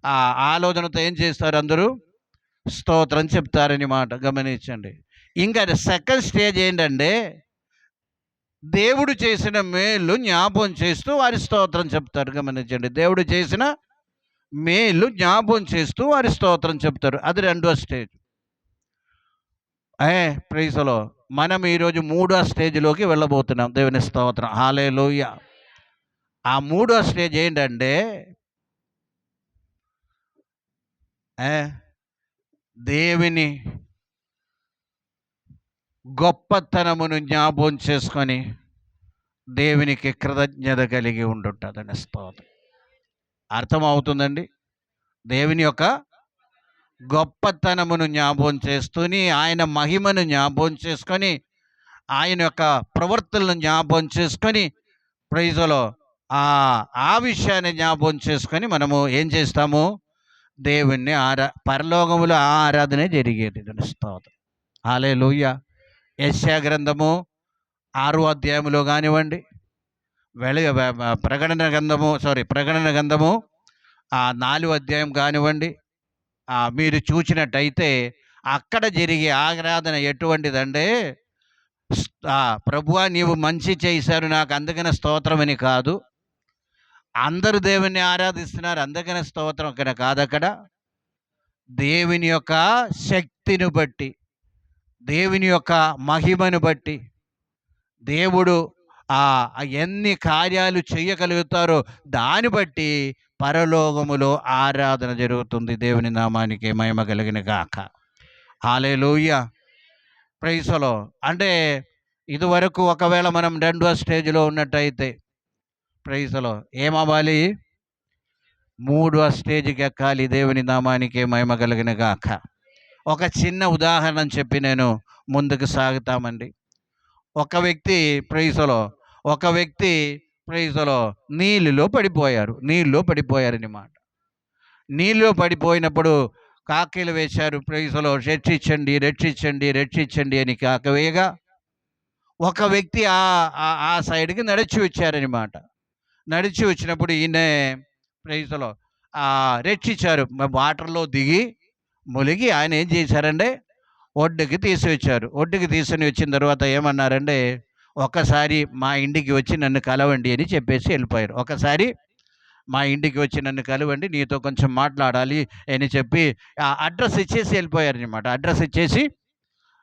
ఆ ఆలోచనతో ఏం చేస్తారు అందరూ? స్తోత్రం చెప్తారన్నమాట. గమనించండి. ఇంకా సెకండ్ స్టేజ్ ఏంటంటే, దేవుడు చేసిన మేలు జ్ఞాపం చేస్తూ వారి స్తోత్రం చెప్తారు. గమనించండి. దేవుడు చేసిన మేలు జ్ఞాపం చేస్తూ వారి స్తోత్రం చెప్తారు. అది రెండో స్టేజ్. ప్రైజ్లో మనం ఈరోజు మూడో స్టేజ్లోకి వెళ్ళబోతున్నాం. దేవుని స్తోత్రం. హల్లెలూయా. ఆ మూడో స్టేజ్ ఏంటంటే, దేవుని గొప్పతనమును జ్ఞాపం చేసుకొని దేవునికి కృతజ్ఞత కలిగి ఉంటుంటుందని స్తోత్రం. అర్థమవుతుందండి? దేవుని యొక్క గొప్పతనమును జ్ఞాపం చేస్తూని, ఆయన మహిమను జ్ఞాపం చేసుకొని, ఆయన యొక్క ప్రవర్తనను జ్ఞాపం చేసుకొని, ప్రైజ్లో ఆ విషయాన్ని జ్ఞాపం చేసుకొని మనము ఏం చేస్తాము? దేవుణ్ణి పరలోకములో ఆరాధన జరిగేది. స్తోత్రం. హల్లెలూయా. యెషయా గ్రంథము 6వ అధ్యాయంలో కానివ్వండి, ప్రకటన గ్రంథము 4వ అధ్యాయం కానివ్వండి, మీరు చూసినట్టయితే అక్కడ జరిగే ఆరాధన ఎటువంటిదంటే, ప్రభువా నీవు మంచి చేశారు నాకు అందుకనే స్తోత్రం అని కాదు. అందరూ దేవుణ్ణి ఆరాధిస్తున్నారు అందుకనే స్తోత్రం అక్కడ కాదు. అక్కడ దేవుని యొక్క శక్తిని బట్టి, దేవుని యొక్క మహిమను బట్టి, దేవుడు ఎన్ని కార్యాలు చేయగలుగుతారో దాన్ని బట్టి పరలోకములో ఆరాధన జరుగుతుంది. దేవుని నామానికి మహిమ కలిగిన గాక. హల్లెలూయా. ప్రైజ్లో అంటే ఇదివరకు ఒకవేళ మనం రెండో స్టేజ్లో ఉన్నట్టయితే ప్రైజ్లో ఏమవ్వాలి? మూడో స్టేజ్కి ఎక్కాలి. దేవుని నామానికి మహిమ కలిగిన గాక. ఒక చిన్న ఉదాహరణ చెప్పి నేను ముందుకు సాగుతామండి. ఒక వ్యక్తి ప్రైజ్లో నీళ్ళలో పడిపోయారన్నమాట. నీళ్ళలో పడిపోయినప్పుడు కాకీలు వేశారు. ప్రైజ్లో రక్షించండి రక్షించండి రక్షించండి అని కాకవేయగా ఒక వ్యక్తి ఆ సైడ్కి నడిచి వచ్చారనమాట. నడిచి వచ్చినప్పుడు ఈయన ప్రైజ్లో రక్షించారు. వాటర్లో దిగి ములిగి ఆయన ఏం చేశారంటే ఒడ్డుకి తీసుకొచ్చారు. ఒడ్డుకి తీసుకొని వచ్చిన తర్వాత ఏమన్నారంటే, ఒకసారి మా ఇంటికి వచ్చి నన్ను కలవండి అని చెప్పేసి వెళ్ళిపోయారు. ఒకసారి మా ఇంటికి వచ్చి నన్ను కలవండి, నీతో కొంచెం మాట్లాడాలి అని చెప్పి అడ్రస్ ఇచ్చేసి వెళ్ళిపోయారనమాట. అడ్రస్ ఇచ్చేసి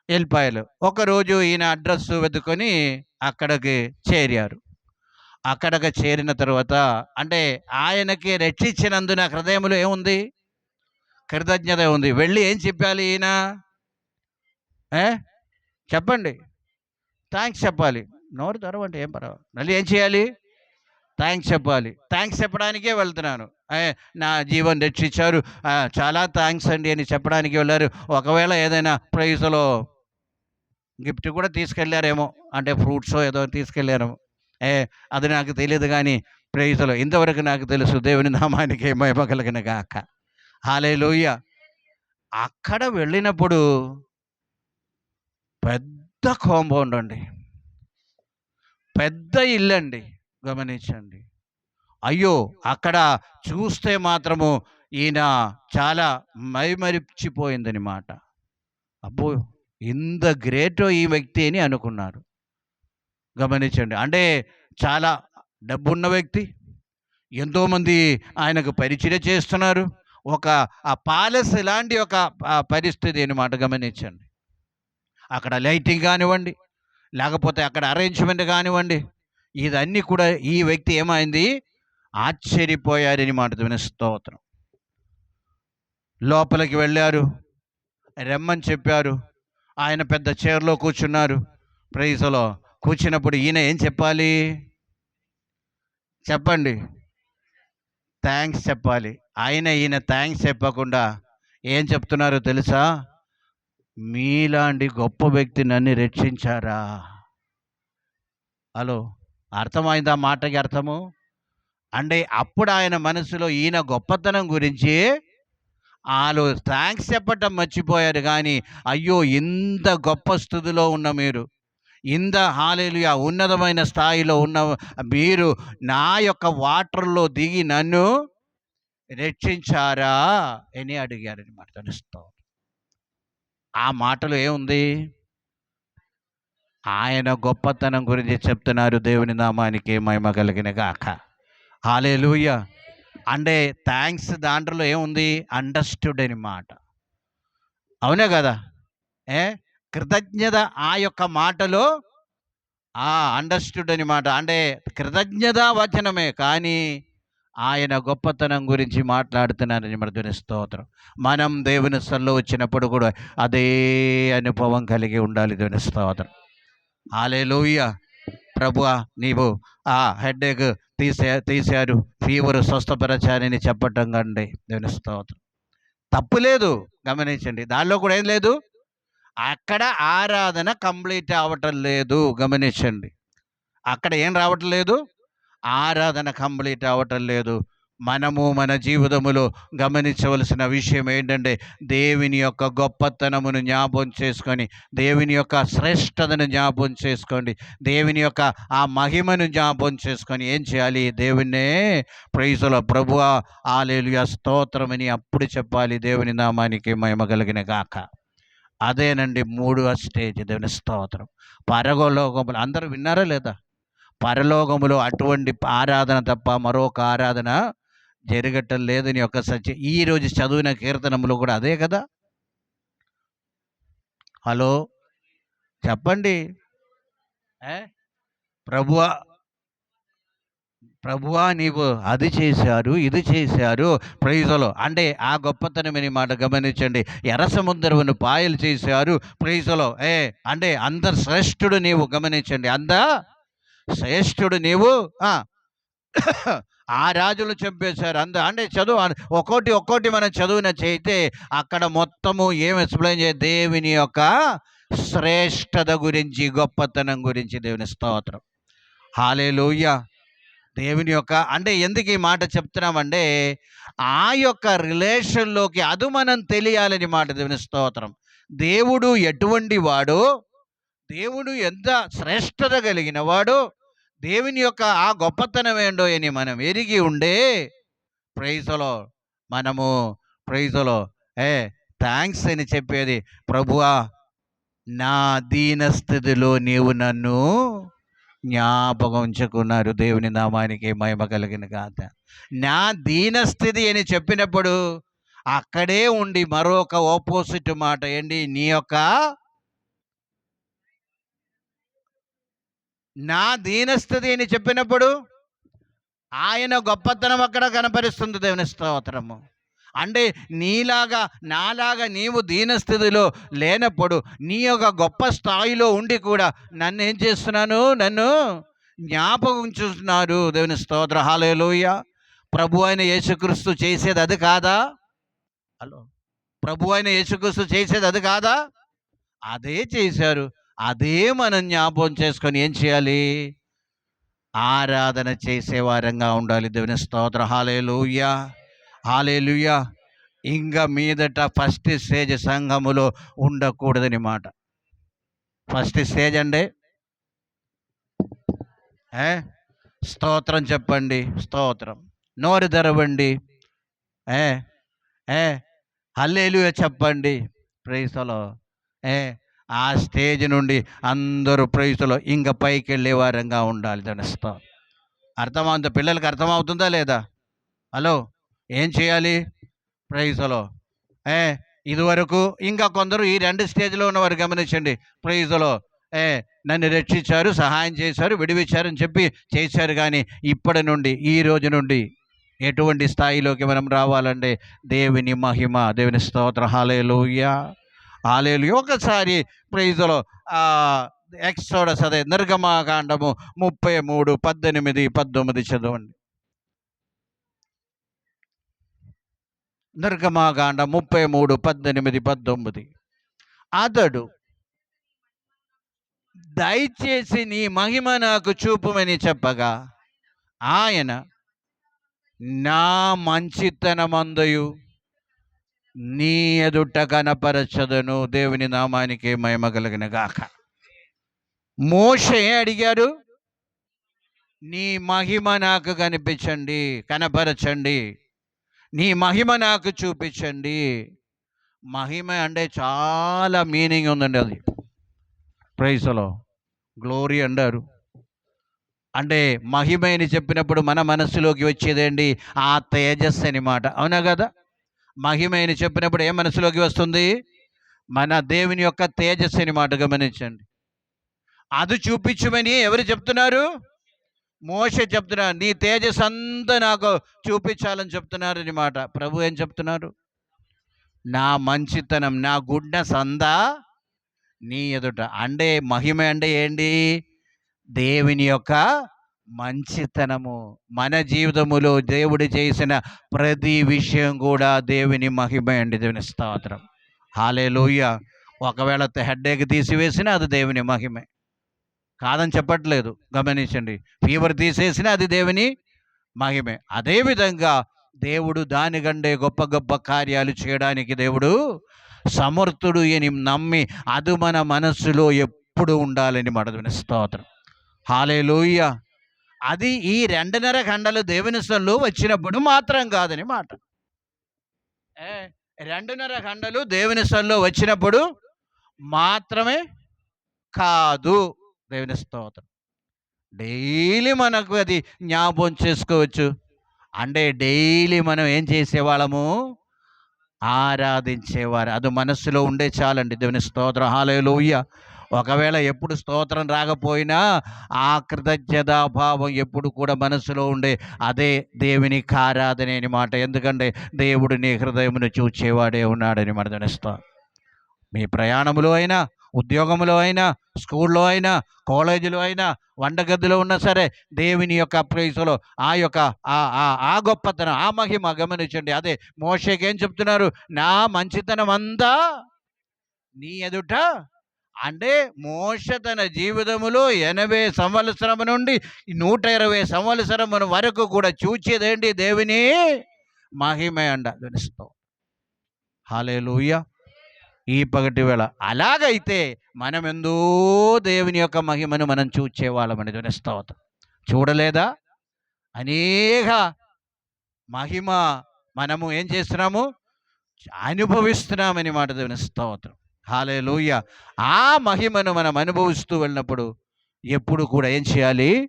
వెళ్ళిపోయారు. ఒకరోజు ఈయన అడ్రస్ వెతుకొని అక్కడికి చేరారు. అక్కడికి చేరిన తర్వాత అంటే ఆయనకి రక్షించినందున హృదయంలో ఏముంది? కృతజ్ఞత ఉంది. వెళ్ళి ఏం చెప్పాలి ఈయన? చెప్పండి. థ్యాంక్స్ చెప్పాలి. నోరు తెరవంటే ఏం పర్వాలేదు. మళ్ళీ ఏం చేయాలి? థ్యాంక్స్ చెప్పాలి. థ్యాంక్స్ చెప్పడానికే వెళ్తున్నాను. నా జీవన్ రక్షించారు, చాలా థ్యాంక్స్ అండి అని చెప్పడానికి వెళ్ళారు. ఒకవేళ ఏదైనా ప్రైజ్లో గిఫ్ట్ కూడా తీసుకెళ్ళారేమో, అంటే ఫ్రూట్స్ ఏదో తీసుకెళ్ళారేమో, అది నాకు తెలియదు. కానీ ప్రైజ్లో ఇంతవరకు నాకు తెలుసు. దేవుని నామానికి మహిమ కలిగిన గాక. హల్లెలూయా. అక్కడ వెళ్ళినప్పుడు పెద్ద కాంపౌండ్ అండి, పెద్ద ఇల్లు అండి. గమనించండి. అయ్యో అక్కడ చూస్తే మాత్రము ఈయన చాలా మైమరిచిపోయిందనమాట. అబ్బో ఇంత గ్రేటో ఈ వ్యక్తి అని అనుకున్నారు. గమనించండి. అంటే చాలా డబ్బున్న వ్యక్తి, ఎంతోమంది ఆయనకు పరిచయం చేస్తున్నారు. ఒక ప్యాలెస్ లాంటి ఒక పరిస్థితి అనమాట. గమనించండి. అక్కడ లైటింగ్ కానివ్వండి, లేకపోతే అక్కడ అరేంజ్మెంట్ కానివ్వండి, ఇదన్నీ కూడా ఈ వ్యక్తి ఏమైంది? ఆశ్చర్యపోయారని మాట. దేవుని స్తోత్రం. లోపలికి వెళ్ళారు, రమ్మని చెప్పారు. ఆయన పెద్ద చైర్లో కూర్చున్నారు. ప్రైజ్లో కూర్చున్నప్పుడు ఈయన ఏం చెప్పాలి? చెప్పండి. థ్యాంక్స్ చెప్పాలి. ఈయన థ్యాంక్స్ చెప్పకుండా ఏం చెప్తున్నారో తెలుసా? మీలాంటి గొప్ప వ్యక్తి నన్ను రక్షించారా? హలో, అర్థమైందా మాటకి అర్థము? అంటే అప్పుడు ఆయన మనసులో ఈయన గొప్పతనం గురించి థ్యాంక్స్ చెప్పటం మర్చిపోయారు. కానీ అయ్యో ఇంత గొప్ప స్థితిలో ఉన్న మీరు, ఇంత హల్లెలూయా ఉన్నతమైన స్థాయిలో ఉన్న మీరు నా యొక్క వాటర్లో దిగి నన్ను రక్షించారా అని అడిగారనమాట. తెలుస్తాం ఆ మాటలో ఏముంది? ఆయన గొప్పతనం గురించి చెప్తున్నారు. దేవుని నామానికి మహిమ కలిగిన గాక. హల్లెలూయా. అంటే థ్యాంక్స్ దాంట్లో ఏముంది? అండర్‌స్టూడ్ అని మాట. అవునా కదా? ఏ కృతజ్ఞత ఆ యొక్క మాటలో అండర్‌స్టూడ్ అని మాట. అంటే కృతజ్ఞతా వచనమే కానీ ఆయన గొప్పతనం గురించి మాట్లాడుతున్నారని మన దేవుని స్తోత్రం. మనం దేవుని సన్నిధిలో వచ్చినప్పుడు కూడా అదే అనుభవం కలిగి ఉండాలి. దేవుని స్తోత్రం. హల్లెలూయా. ప్రభువా నీవు ఆ హెడేక్ తీశారు, ఫీవర్ స్వస్థపరచారని చెప్పటం కండి దేవుని స్తోత్రం. తప్పు లేదు, గమనించండి. దానిలో కూడా ఏం లేదు, అక్కడ ఆరాధన కంప్లీట్ అవ్వటం లేదు. గమనించండి, అక్కడ ఏం రావటం లేదు, ఆరాధన కంప్లీట్ అవ్వటం లేదు. మనము మన జీవితములో గమనించవలసిన విషయం ఏంటంటే దేవుని యొక్క గొప్పతనమును జ్ఞాపం చేసుకొని, దేవుని యొక్క శ్రేష్టతను జ్ఞాపం చేసుకోండి, దేవుని యొక్క ఆ మహిమను జ్ఞాపం చేసుకొని ఏం చేయాలి? దేవుణ్ణే ప్రైజుల ప్రభువా హల్లెలూయా స్తోత్రమని అప్పుడు చెప్పాలి. దేవుని నామానికి మహిమ కలిగిన గాక. అదేనండి మూడవ స్టేజ్. దేవుని స్తోత్రం. పరలోకములు అందరూ విన్నారా లేదా? పరలోకములో అటువంటి ఆరాధన తప్ప మరొక ఆరాధన జరగటం లేదని ఒక సత్యం. ఈరోజు చదివిన కీర్తనములు కూడా అదే కదా. హలో చెప్పండి. ప్రభువా ప్రభువా నీవు అది చేశారు, ఇది చేశారు, ప్రైజులో అంటే ఆ గొప్పతనమని మాట గమనించండి. ఎర్ర సముద్రమును పాయలు చేశారు, ప్రైజులో అంటే అంత శ్రేష్ఠుడు నీవు. గమనించండి, అంత శ్రేష్ఠుడు నీవు. ఆ రాజులు చంపేశారు అంటే చదువు ఒక్కోటి మనం చదువున చేయితే అక్కడ మొత్తము ఏం ఎక్స్ప్లెయిన్ దేవుని యొక్క శ్రేష్టత గురించి, గొప్పతనం గురించి. దేవుని స్తోత్రం. హల్లెలూయా. దేవుని యొక్క అంటే ఎందుకు ఈ మాట చెప్తున్నామంటే ఆ యొక్క రిలేషన్లోకి అది మనం తెలియాలని మాట. దేవుని స్తోత్రం. దేవుడు ఎటువంటి వాడు, దేవుడు ఎంత శ్రేష్టత కలిగిన వాడు, దేవుని యొక్క ఆ గొప్పతనం ఏంటో అని మనం ఎరిగి ఉండే ప్రైజులో మనము ప్రైజులో థ్యాంక్స్ అని చెప్పేది. ప్రభువా నా దీనస్థితిలో నీవు నన్ను జ్ఞాపకం ఉంచుకున్నారు. దేవుని నామానికి మహిమ కలిగిన గాక. నా దీనస్థితి అని చెప్పినప్పుడు అక్కడే ఉండి మరొక ఆపోజిట్ మాట ఏంటి? నీ యొక్క నా దీనస్థితి అని చెప్పినప్పుడు ఆయన గొప్పతనం అక్కడ కనపరుస్తుంది. దేవుని స్తోత్రము. అంటే నీలాగా నాలాగా నీవు దీనస్థితిలో లేనప్పుడు నీ యొక్క గొప్ప స్థాయిలో ఉండి కూడా నన్ను ఏం చేస్తున్నాను? నన్ను జ్ఞాపకం ఉంచుతున్నారు. దేవుని స్తోత్ర. హల్లెలూయా. ప్రభు అయిన యేసుక్రీస్తు చేసేది అది కాదా? హలో, ప్రభు అయిన యేసుక్రీస్తు చేసేది అది కాదా? అదే చేశారు. అదే మనం జ్ఞాపకం చేసుకొని ఏం చేయాలి? ఆరాధన చేసేవారంగా ఉండాలి. దేవుని స్తోత్ర. హల్లెలూయా. హల్లెలూయా. ఇంకా మీదట ఫస్ట్ స్టేజ్ సంఘములో ఉండకూడదని మాట. ఫస్ట్ స్టేజ్ అండి స్తోత్రం చెప్పండి. స్తోత్రం. నోరు తెరవండి. హల్లెలూయా చెప్పండి. ప్రైజ్లో ఆ స్టేజ్ నుండి అందరూ ప్రైజ్లో ఇంకా పైకి వెళ్ళేవారంగా ఉండాలి. తెలుస్తా అర్థమవుతుంది? పిల్లలకి అర్థమవుతుందా లేదా? హలో, ఏం చేయాలి? ప్రైజ్లో ఇదివరకు ఇంకా కొందరు ఈ రెండు స్టేజ్లో ఉన్నవారు గమనించండి. ప్రైజ్లో నన్ను రక్షించారు, సహాయం చేశారు, విడివిచ్చారు అని చెప్పి చేశారు. కానీ ఇప్పటి నుండి ఈ రోజు నుండి ఎటువంటి స్థాయిలోకి మనం రావాలంటే దేవుని మహిమ. దేవుని స్తోత్ర. హల్లెలూయా. హల్లెలూయా. ఒకసారి ప్రైజ్లో ఎక్సోడస్ అదే నిర్గమకాండము 33, 18, 19 చదవండి. నిర్గమకాండం 33, 18, 19. అతడు దయచేసి నీ మహిమ నాకు చూపుమని చెప్పగా ఆయన నా మంచితనమందయు నీ ఎదుట కనపరచదను. దేవుని నామానికి మహిమ కలిగిన గాక. మోషే అడిగాడు, నీ మహిమ నాకు కనిపించండి, కనపరచండి. నీ మహిమ నాకు చూపించండి. మహిమ అంటే చాలా మీనింగ్ ఉందండి. అది ప్రైజ్లో గ్లోరీ అంటారు. అంటే మహిమ అని చెప్పినప్పుడు మన మనస్సులోకి వచ్చేదేంటి? ఆ తేజస్సు అని మాట. అవునా కదా? మహిమ అని చెప్పినప్పుడు ఏ మనసులోకి వస్తుంది? మన దేవుని యొక్క తేజస్సు అని మాట. గమనించండి. అది చూపించమని ఎవరు చెప్తున్నారు? మోషే చెప్తున్నారు. నీ తేజస్సు అంతా నాకు చూపించాలని చెప్తున్నారు అని మాట. ప్రభు ఏం చెప్తున్నారు? నా మంచితనం, నా గుడ్నెస్ అంతా నీ ఎదుట. అంటే మహిమ అంటే ఏంటి? దేవుని యొక్క మంచితనము. మన జీవితములో దేవుడు చేసిన ప్రతి విషయం కూడా దేవుని మహిమ అండి. దేవుని స్తోత్రం. హల్లెలూయా. ఒకవేళ హెడ్ఏక్ తీసివేసినా అది దేవుని మహిమే. కాదని చెప్పట్లేదు. గమనించండి. ఫీవర్ తీసేసినా అది దేవుని మహిమే. అదేవిధంగా దేవుడు దానికంటే గొప్ప గొప్ప కార్యాలు చేయడానికి దేవుడు సమర్థుడు అని నమ్మి అది మన మనస్సులో ఎప్పుడు ఉండాలని మన స్తోత్రం. హల్లెలూయా. అది ఈ 2.5 గంటలు దేవుని సన్నిధిలో వచ్చినప్పుడు మాత్రం కాదని మాట. 2.5 గంటలు దేవుని సన్నిధిలో వచ్చినప్పుడు మాత్రమే కాదు. దేవుని స్తోత్రం. డైలీ మనకు అది జ్ఞాపకం చేసుకోవచ్చు. అంటే డైలీ మనం ఏం చేసేవాళ్ళము? ఆరాధించేవారు. అది మనస్సులో ఉండే చాలండి. దేవుని స్తోత్రం. హల్లెలూయా. ఒకవేళ ఎప్పుడు స్తోత్రం రాకపోయినా ఆ కృతజ్ఞతాభావం ఎప్పుడు కూడా మనసులో ఉండే అదే దేవునికి ఆరాధన అని మాట. ఎందుకంటే దేవుడు నీ హృదయమును చూచేవాడే ఉన్నాడని మన స్తోత్రం. మీ ప్రయాణంలో అయినా, ఉద్యోగంలో అయినా, స్కూల్లో అయినా, కాలేజీలో అయినా, వంటగదిలో ఉన్నా సరే దేవుని యొక్క ప్రైజ్లో ఆ యొక్క ఆ గొప్పతనం, ఆ మహిమ గమనించండి. అదే మోషేకి ఏం చెప్తున్నారు? నా మంచితనం అంతా నీ ఎదుట. అంటే మోషే తన జీవితములో 80 సంవత్సరం నుండి 120 సంవత్సరముల వరకు కూడా చూచేదేంటి? దేవుని మహిమే అండ. తెలుస్తాం. హల్లెలూయా. ఈ పగటి వేళ అలాగైతే మనం ఎందో దేవుని యొక్క మహిమను మనం చూచేవాళ్ళమని స్తోత్రం. చూడలేదా? అనేక మహిమ మనము ఏం చేస్తున్నాము? అనుభవిస్తున్నామని మాట. దేవుని స్తోత్రం. హల్లెలూయా. ఆ మహిమను మనం అనుభవిస్తూ వెళ్ళినప్పుడు ఎప్పుడు కూడా ఏం చేయాలి?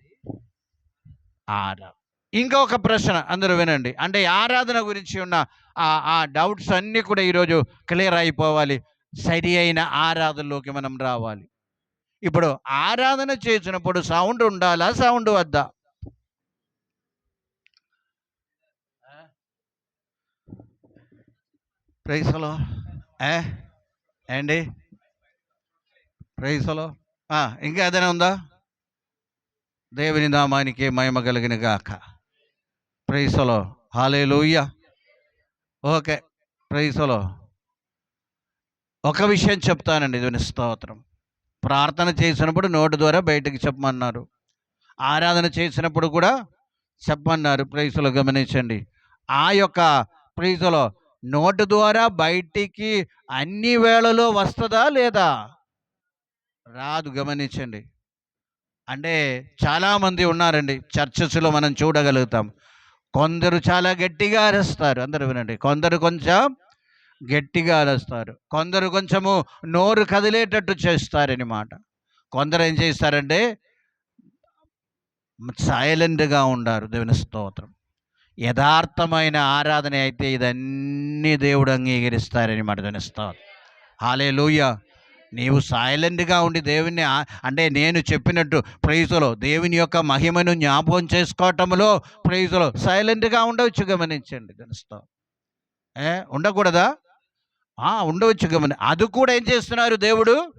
ఆరాధన. ఇంకా ఒక ప్రశ్న అందరూ వినండి. అంటే ఆరాధన గురించి ఉన్న ఆ డౌట్స్ అన్నీ కూడా ఈరోజు క్లియర్ అయిపోవాలి. సరి అయిన ఆరాధనలోకి మనం రావాలి. ఇప్పుడు ఆరాధన చేసినప్పుడు సౌండ్ ఉండాలా? సౌండ్ వద్దా? ప్రైజ్లో ఏండి? ప్రైజ్లో ఇంకా ఏదైనా ఉందా? దేవుని నామానికి మహిమ కలిగిన గాక. ప్రైజ్లో. హల్లెలూయా. ఓకే. ప్రైజ్లో. ఒక విషయం చెప్తానండి. దేవుని స్తోత్రం. ప్రార్థన చేసినప్పుడు నోటి ద్వారా బయటకు చెప్పమన్నారు. ఆరాధన చేసినప్పుడు కూడా చెప్పమన్నారు. ప్రైజ్లో గమనించండి. ఆ యొక్క ప్రైజ్లో నోటి ద్వారా బయటికి అన్ని వేళలో వస్తుందా లేదా? రాదు. గమనించండి. అంటే చాలామంది ఉన్నారండి చర్చెస్లో మనం చూడగలుగుతాం. కొందరు చాలా గట్టిగా అరుస్తారు. అందరూ వినండి. కొందరు కొంచెం గట్టిగా అరుస్తారు. కొందరు కొంచెము నోరు కదిలేటట్టు చేస్తారని మాట. కొందరు ఏం చేస్తారంటే సైలెంట్గా ఉండారు. దేవుని స్తోత్రం. యథార్థమైన ఆరాధన అయితే ఇదన్నీ దేవుడు అంగీకరిస్తారని మాట. దేవుని స్తోత్రం. హల్లెలూయా. నీవు సైలెంట్గా ఉండి దేవుని అంటే నేను చెప్పినట్టు ప్రైజ్లో దేవుని యొక్క మహిమను జ్ఞాపకం చేసుకోవటంలో ప్రైజ్లో సైలెంట్గా ఉండవచ్చు. గమనించండి. తెలుస్తా ఉండకూడదా? ఉండవచ్చు. అది కూడా ఏం చేస్తున్నారు? దేవుడు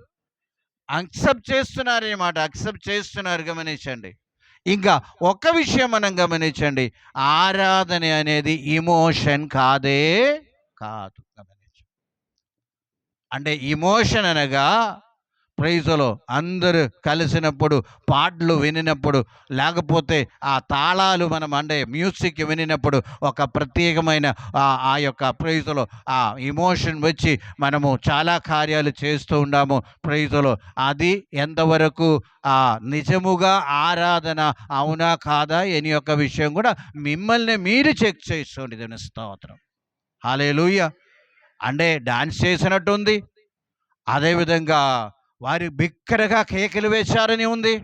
అక్సెప్ట్ చేస్తున్నారు అన్నమాట. అక్సెప్ట్ చేస్తున్నారు. గమనించండి. ఇంకా ఒక్క విషయం మనం గమనించండి. ఆరాధన అనేది ఇమోషన్ కాదే కాదు. గమనించండి. అంటే ఇమోషన్ అనగా ప్రైజ్లో అందరూ కలిసినప్పుడు, పాటలు వినినప్పుడు, లేకపోతే ఆ తాళాలు మనం అంటే మ్యూజిక్ వినినప్పుడు ఒక ప్రత్యేకమైన ఆ యొక్క ప్రైజ్లో ఆ ఎమోషన్ వచ్చి మనము చాలా కార్యాలు చేస్తూ ఉన్నాము. ప్రైజ్లో అది ఎంతవరకు నిజముగా ఆరాధన అవునా కాదా అని యొక్క విషయం కూడా మిమ్మల్ని మీరు చెక్ చేసుకోండి. దేవుని స్తోత్రం. హల్లెలూయా. అంటే డాన్స్ చేసినట్టుంది. అదేవిధంగా వారు బిక్కరగా కేకలు వేశారని ఉంది.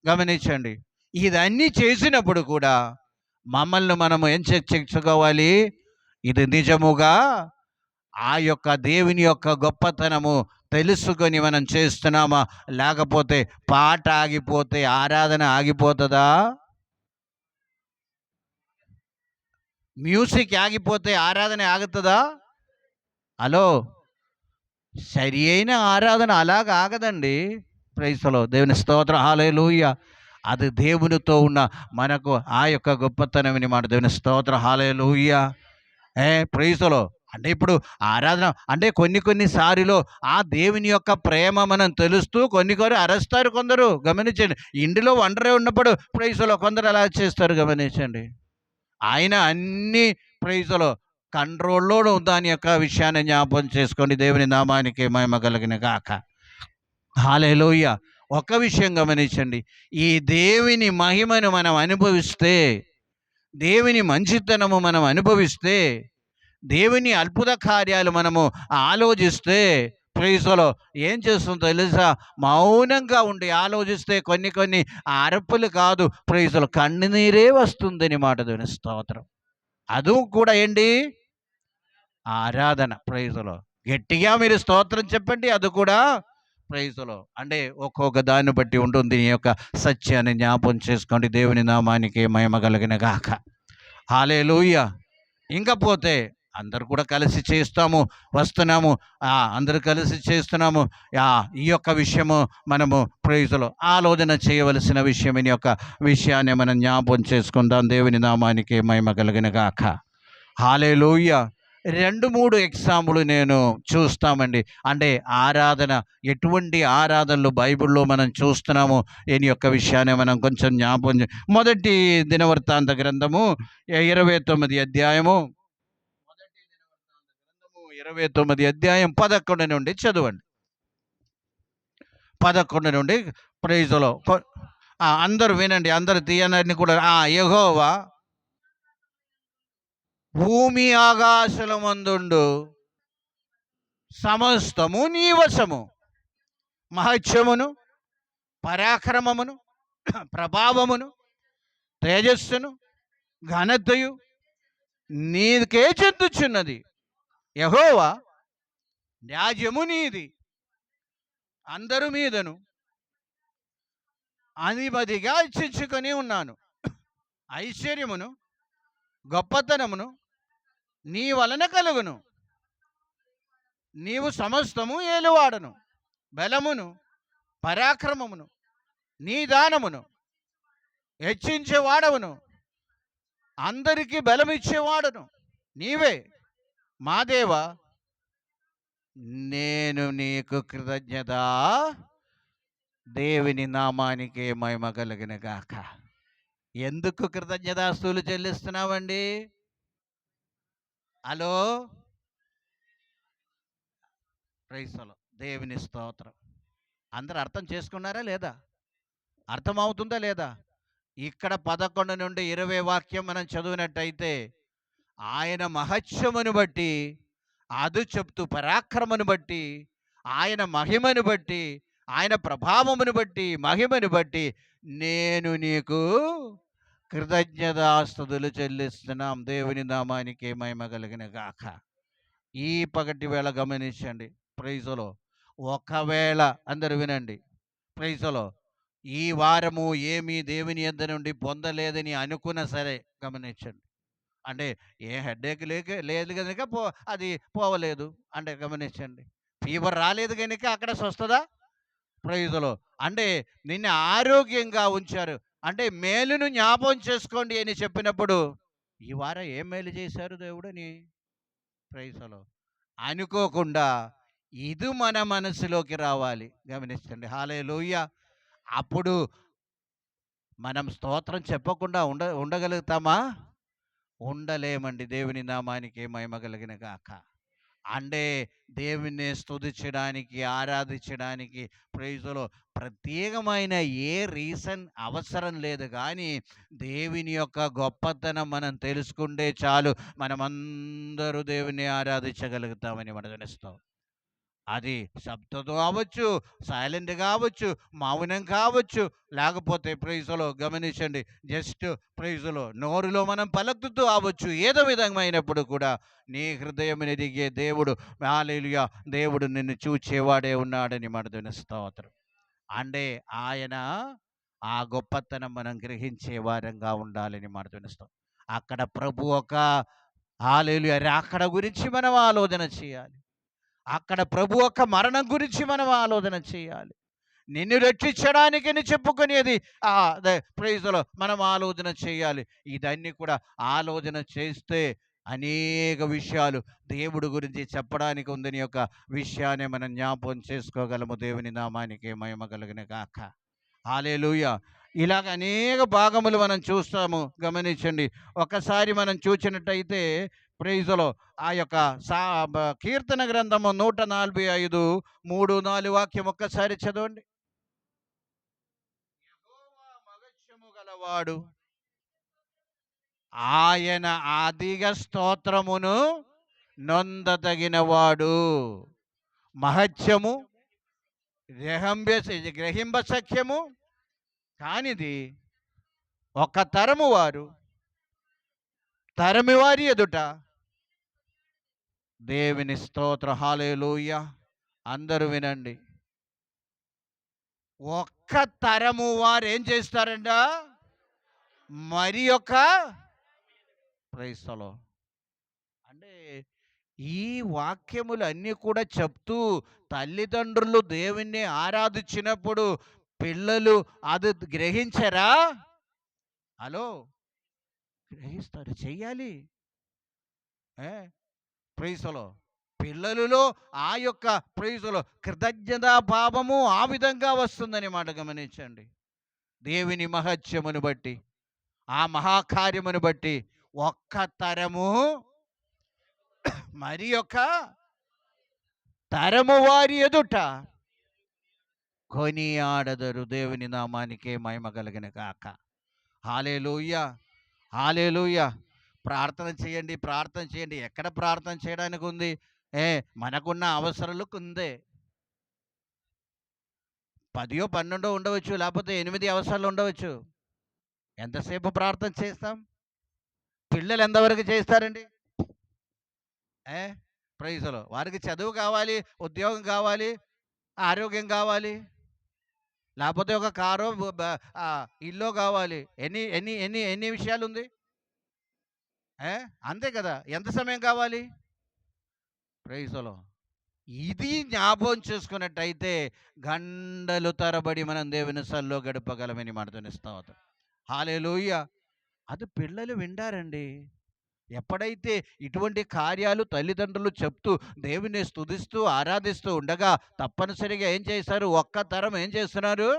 గమనించండి. ఇదన్నీ చేసినప్పుడు కూడా మమ్మల్ని మనము ఏం చెక్ చేసుకోవాలి? ఇది నిజముగా ఆ యొక్క దేవుని యొక్క గొప్పతనము తెలుసుకొని మనం చేస్తున్నామా? లేకపోతే పాట ఆగిపోతే ఆరాధన ఆగిపోతుందా? మ్యూజిక్ ఆగిపోతే ఆరాధన ఆగుతుందా? హలో! సరి అయిన ఆరాధన అలాగ ఆగదండి. Praise Lord. దేవుని స్తోత్రం. హల్లెలూయా. అది దేవునితో ఉన్న మనకు ఆ యొక్క గొప్పతనమని మాట. దేవుని స్తోత్రం. హల్లెలూయా. Praise Lord. అంటే ఇప్పుడు ఆరాధన అంటే కొన్ని సారిలో ఆ దేవుని యొక్క ప్రేమ మనం తెలుస్తూ కొన్ని అరుస్తారు కొందరు. గమనించండి. ఇంటిలో ఒంటరి ఉన్నప్పుడు ప్రైజ్ లార్డ్ కొందరు అలా చేస్తారు. గమనించండి. ఆయన అన్ని ప్రైజ్లో కంట్రోల్లో దాని యొక్క విషయాన్ని జ్ఞాపకం చేసుకోండి. దేవుని నామానికి మహిమ కలుగును గాక. హల్లెలూయా. ఒక విషయం గమనించండి. ఈ దేవుని మహిమను మనం అనుభవిస్తే, దేవుని మంచితనము మనం అనుభవిస్తే, దేవుని అద్భుత కార్యాలు మనము ఆలోచిస్తే ప్రైజ్లో ఏం చేస్తుందో తెలుసా? మౌనంగా ఉండి ఆలోచిస్తే కొన్ని అరుపులు కాదు ప్రైజ్లో కన్నీరే వస్తుందని మాట. దేవుని స్తోత్రం. అది కూడా ఏంటి? ఆరాధన. ప్రైజ్లో గట్టిగా మీరు స్తోత్రం చెప్పండి. అది కూడా ప్రైజ్లో అంటే ఒక్కొక్క దాన్ని బట్టి ఉంటుంది. ఈ యొక్క సత్యాన్ని జ్ఞాపకం చేసుకోండి. దేవుని నామానికి మహిమ కలుగును గాక. హల్లెలూయా. ఇంకపోతే అందరు కూడా కలిసి చేస్తాము, వస్తున్నాము, అందరూ కలిసి చేస్తున్నాము. ఈ యొక్క విషయము మనము ప్రైజ్లో ఆలోచన చేయవలసిన విషయం ఈ యొక్క విషయాన్ని మనం జ్ఞాపకం చేసుకుందాం. దేవుని నామానికి మహిమ కలుగును గాక. హల్లెలూయా. 2-3 ఎగ్జాంపుల్ నేను చూస్తామండి. అంటే ఆరాధన ఎటువంటి ఆరాధనలు బైబిల్లో మనం చూస్తున్నాము ఈ యొక్క విషయాన్ని మనం కొంచెం జ్ఞాపకం మొదటి దినవృత్తాంత గ్రంథము 29 అధ్యాయము 29 అధ్యాయం 11 నుండి చదవండి. 11 నుండి ప్రైజ్లో అందరూ వినండి. అందరూ తీయనని కూడా యెహోవా భూమి ఆకాశములందుండు సమస్తము నీ వశము. మహత్యమును, పరాక్రమమును, ప్రభావమును, తేజస్సును, ఘనతయు నీకే చెందుచున్నది. యెహోవా రాజ్యము నీది, అందరి మీదను అధిపతిగా ఇచ్చించుకొని ఉన్నాను. ఐశ్వర్యమును గొప్పతనమును నీ వలన కలుగును. నీవు సమస్తము ఏలువాడను. బలమును పరాక్రమమును నీ దానమును హెచ్చించేవాడవును. అందరికీ బలమిచ్చేవాడను నీవే. మా దేవా, నేను నీకు కృతజ్ఞత. దేవుని నామానికి మహిమ కలుగును గాక. ఎందుకు కృతజ్ఞతాస్తుతులు చెల్లిస్తున్నామండి? Hello, praise Lord. దేవుని స్తోత్రం. అందరూ అర్థం చేసుకున్నారా లేదా? అర్థమవుతుందా లేదా? ఇక్కడ 11 నుండి 20 వాక్యం మనం చదివినట్టయితే ఆయన మహత్యమును బట్టి, అది చెప్తూ పరాక్రమను బట్టి, ఆయన మహిమను బట్టి, ఆయన ప్రభావమును బట్టి, మహిమను బట్టి నేను నీకు కృతజ్ఞతాస్తుతులు చెల్లిస్తున్నాం. దేవుని నామానికి మహిమ కలుగును గాక. ఈ పగటి వేళ గమనించండి. ప్రైజ్లో ఒకవేళ అందరూ వినండి. ప్రైజ్లో ఈ వారము ఏమీ దేవుని యొద్ద నుండి పొందలేదని అనుకున్నా సరే గమనించండి. అంటే ఏ హెడ్ఏక్ లేదు కనుక అది పోవలేదు అంటే గమనించండి. ఫీవర్ రాలేదు కనుక అక్కడ స్వస్థత. ప్రైజ్లో అంటే నిన్ను ఆరోగ్యంగా ఉంచారు అంటే మేలును జ్ఞాపకం చేసుకోండి అని చెప్పినప్పుడు ఈ వారం ఏం మేలు చేశారు దేవుడని ప్రైజ్లో అనుకోకుండా ఇది మన మనసులోకి రావాలి. గమనించండి. హల్లెలూయా! అప్పుడు మనం స్తోత్రం చెప్పకుండా ఉండగలుగుతామా? ఉండలేమండి. దేవుని నామానికి మహిమ కలుగును గాక. అంటే దేవుణ్ణి స్తుతించడానికి, ఆరాధించడానికి ప్రైజ్‌లో ప్రత్యేకమైన ఏ రీజన్ అవసరం లేదు గానీ, దేవుని యొక్క గొప్పతనం మనం తెలుసుకుంటే చాలు, మనమందరూ దేవుణ్ణి ఆరాధించగలుగుతామని మనదనిస్తాం. అది శబ్దంతో అవ్వచ్చు, సైలెంట్ కావచ్చు, మౌనం కావచ్చు, లేకపోతే ప్రైజ్‌లో గమనించండి. జస్ట్ ప్రైజ్‌లో నోరులో మనం పలుకుతూ అవ్వచ్చు. ఏదో విధమైనప్పుడు కూడా నీ హృదయమునెరిగే దేవుడు, హల్లెలూయా, దేవుడు నిన్ను చూచేవాడే ఉన్నాడని మనదుని స్తోత్రం. అంటే ఆయన ఆ గొప్పతనం మనం గ్రహించే వారంగా ఉండాలని మనదుని స్తోత్రం. అక్కడ ప్రభు ఒక హల్లెలూయా రాకడ గురించి మనం ఆలోచన చేయాలి. అక్కడ ప్రభు యొక్క మరణం గురించి మనం ఆలోచన చేయాలి. నిన్ను రక్షించడానికని చెప్పుకునేది ప్రైజ్‌లో మనం ఆలోచన చేయాలి. ఇదన్నీ కూడా ఆలోచన చేస్తే అనేక విషయాలు దేవుడి గురించి చెప్పడానికి ఉందని యొక్క విషయాన్ని మనం జ్ఞాపకం చేసుకోగలము. దేవుని నామానికి మహిమ కలుగును గాక. హల్లెలూయా! ఇలాగ అనేక భాగములు మనం చూస్తాము. గమనించండి. ఒకసారి మనం చూచినట్టయితే ప్రైజ్‌లో ఆ యొక్క సా కీర్తన గ్రంథము 145 3, 4 వాక్యం ఒక్కసారి చదవండి. యెహోవా మగత్యము గలవాడు, ఆయన అధిక స్తోత్రమును నొందదగినవాడు. మహత్యము గ్రహింప సఖ్యము కానిది ఒక తరము వారు తరమి వారి ఎదుట దేవుని స్తోత్ర. హల్లెలూయా! అందరూ వినండి. ఒక్క తరము వారు ఏం చేస్తారంట? మరి యొక్క క్రైస్తలో అంటే ఈ వాక్యములు అన్నీ కూడా చెప్తూ తల్లిదండ్రులు దేవుణ్ణి ఆరాధించినప్పుడు పిల్లలు అది గ్రహించరా? హలో, గ్రహిస్తారు. చెయ్యాలి. ప్రైజ్‌లో పిల్లలలో ఆ యొక్క ప్రైజ్‌లో కృతజ్ఞతా భావము ఆ విధంగా వస్తుందని మాట గమనించండి. దేవుని మహత్యమును బట్టి, ఆ మహాకార్యమును బట్టి ఒక్క తరము మరి యొక్క తరము వారి ఎదుట కొనియాడెదరు. దేవుని నామానికే మహిమ కలుగును గాక. హల్లెలూయా! హల్లెలూయా! ప్రార్థన చేయండి, ప్రార్థన చేయండి. ఎక్కడ ప్రార్థన చేయడానికి ఉంది? మనకున్న అవసరాలకు ఉందే. 10 12 ఉండవచ్చు, లేకపోతే 8 అవసరాలు ఉండవచ్చు. ఎంతసేపు ప్రార్థన చేస్తాం? పిల్లలు ఎంతవరకు చేస్తారండి? ఏ ప్రైజ్‌లో వారికి చదువు కావాలి, ఉద్యోగం కావాలి, ఆరోగ్యం కావాలి, లేకపోతే ఒక కారో ఇల్లో కావాలి. ఎన్ని ఎన్ని ఎన్ని ఎన్ని విషయాలుంది. అంతే కదా! ఎంత సమయం కావాలి? ప్రైజ్‌లో ఇది జ్ఞాపకం చేసుకున్నట్టయితే గంటలు తరబడి మనం దేవుని సన్నిధిలో గడపగలమని మనతోని స్తోత్రం. హల్లెలూయా! అది పిల్లలు వింటారండి. ఎప్పుడైతే ఇటువంటి కార్యాలు తల్లిదండ్రులు చెప్తూ దేవుని స్తుతిస్తూ ఆరాధిస్తూ ఉండగా తప్పనిసరిగా ఏం చేశారు? ఒక్క తరం ఏం చేస్తున్నారు?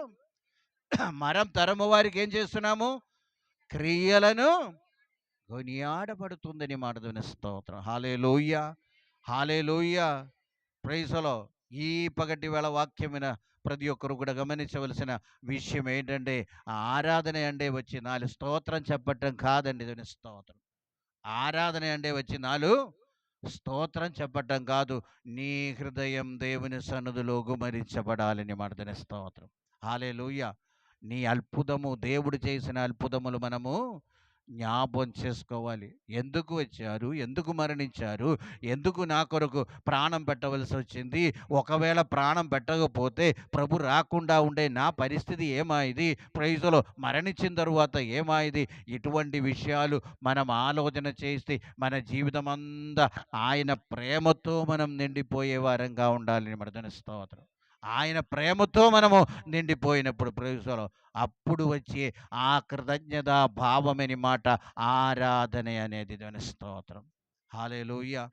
మరం తరము వారికి ఏం చేస్తున్నాము? క్రియలను కొనియాడబడుతుందని మాటతోని స్తోత్రం. హల్లెలూయా! హల్లెలూయా! ప్రైజ్‌లో ఈ పగటి వేళ వాక్యం విన ప్రతి ఒక్కరు కూడా గమనించవలసిన విషయం ఏంటంటే, ఆరాధన అంటే వచ్చి 4 స్తోత్రం చెప్పటం కాదండి. దేవుని స్తోత్రం. ఆరాధన అంటే వచ్చి 4 స్తోత్రం చెప్పటం కాదు. నీ హృదయం దేవుని సన్నిధిలో గుమ్మరించబడాలని మాటతోని స్తోత్రం. హల్లెలూయా! నీ అద్భుతము, దేవుడు చేసిన అద్భుతములు మనము జ్ఞాపకం చేసుకోవాలి. ఎందుకు వచ్చారు? ఎందుకు మరణించారు? ఎందుకు నా కొరకు ప్రాణం పెట్టవలసి వచ్చింది? ఒకవేళ ప్రాణం పెట్టకపోతే ప్రభు రాకుండా ఉండే నా పరిస్థితి ఏమాయిది? ప్రైజ్‌లో మరణించిన తరువాత ఏమాయిది? ఇటువంటి విషయాలు మనం ఆలోచన చేస్తే మన జీవితమంతా ఆయన ప్రేమతో మనం నిండిపోయే వారంగా ఉండాలని మనతోని స్తోత్రం. ఆయన ప్రేమతో మనము నిండిపోయినప్పుడు ప్రైజ్‌లో అప్పుడు వచ్చే ఆ కృతజ్ఞత భావమని మాట ఆరాధన అనేది దాని స్తోత్రం. హల్లెలూయా!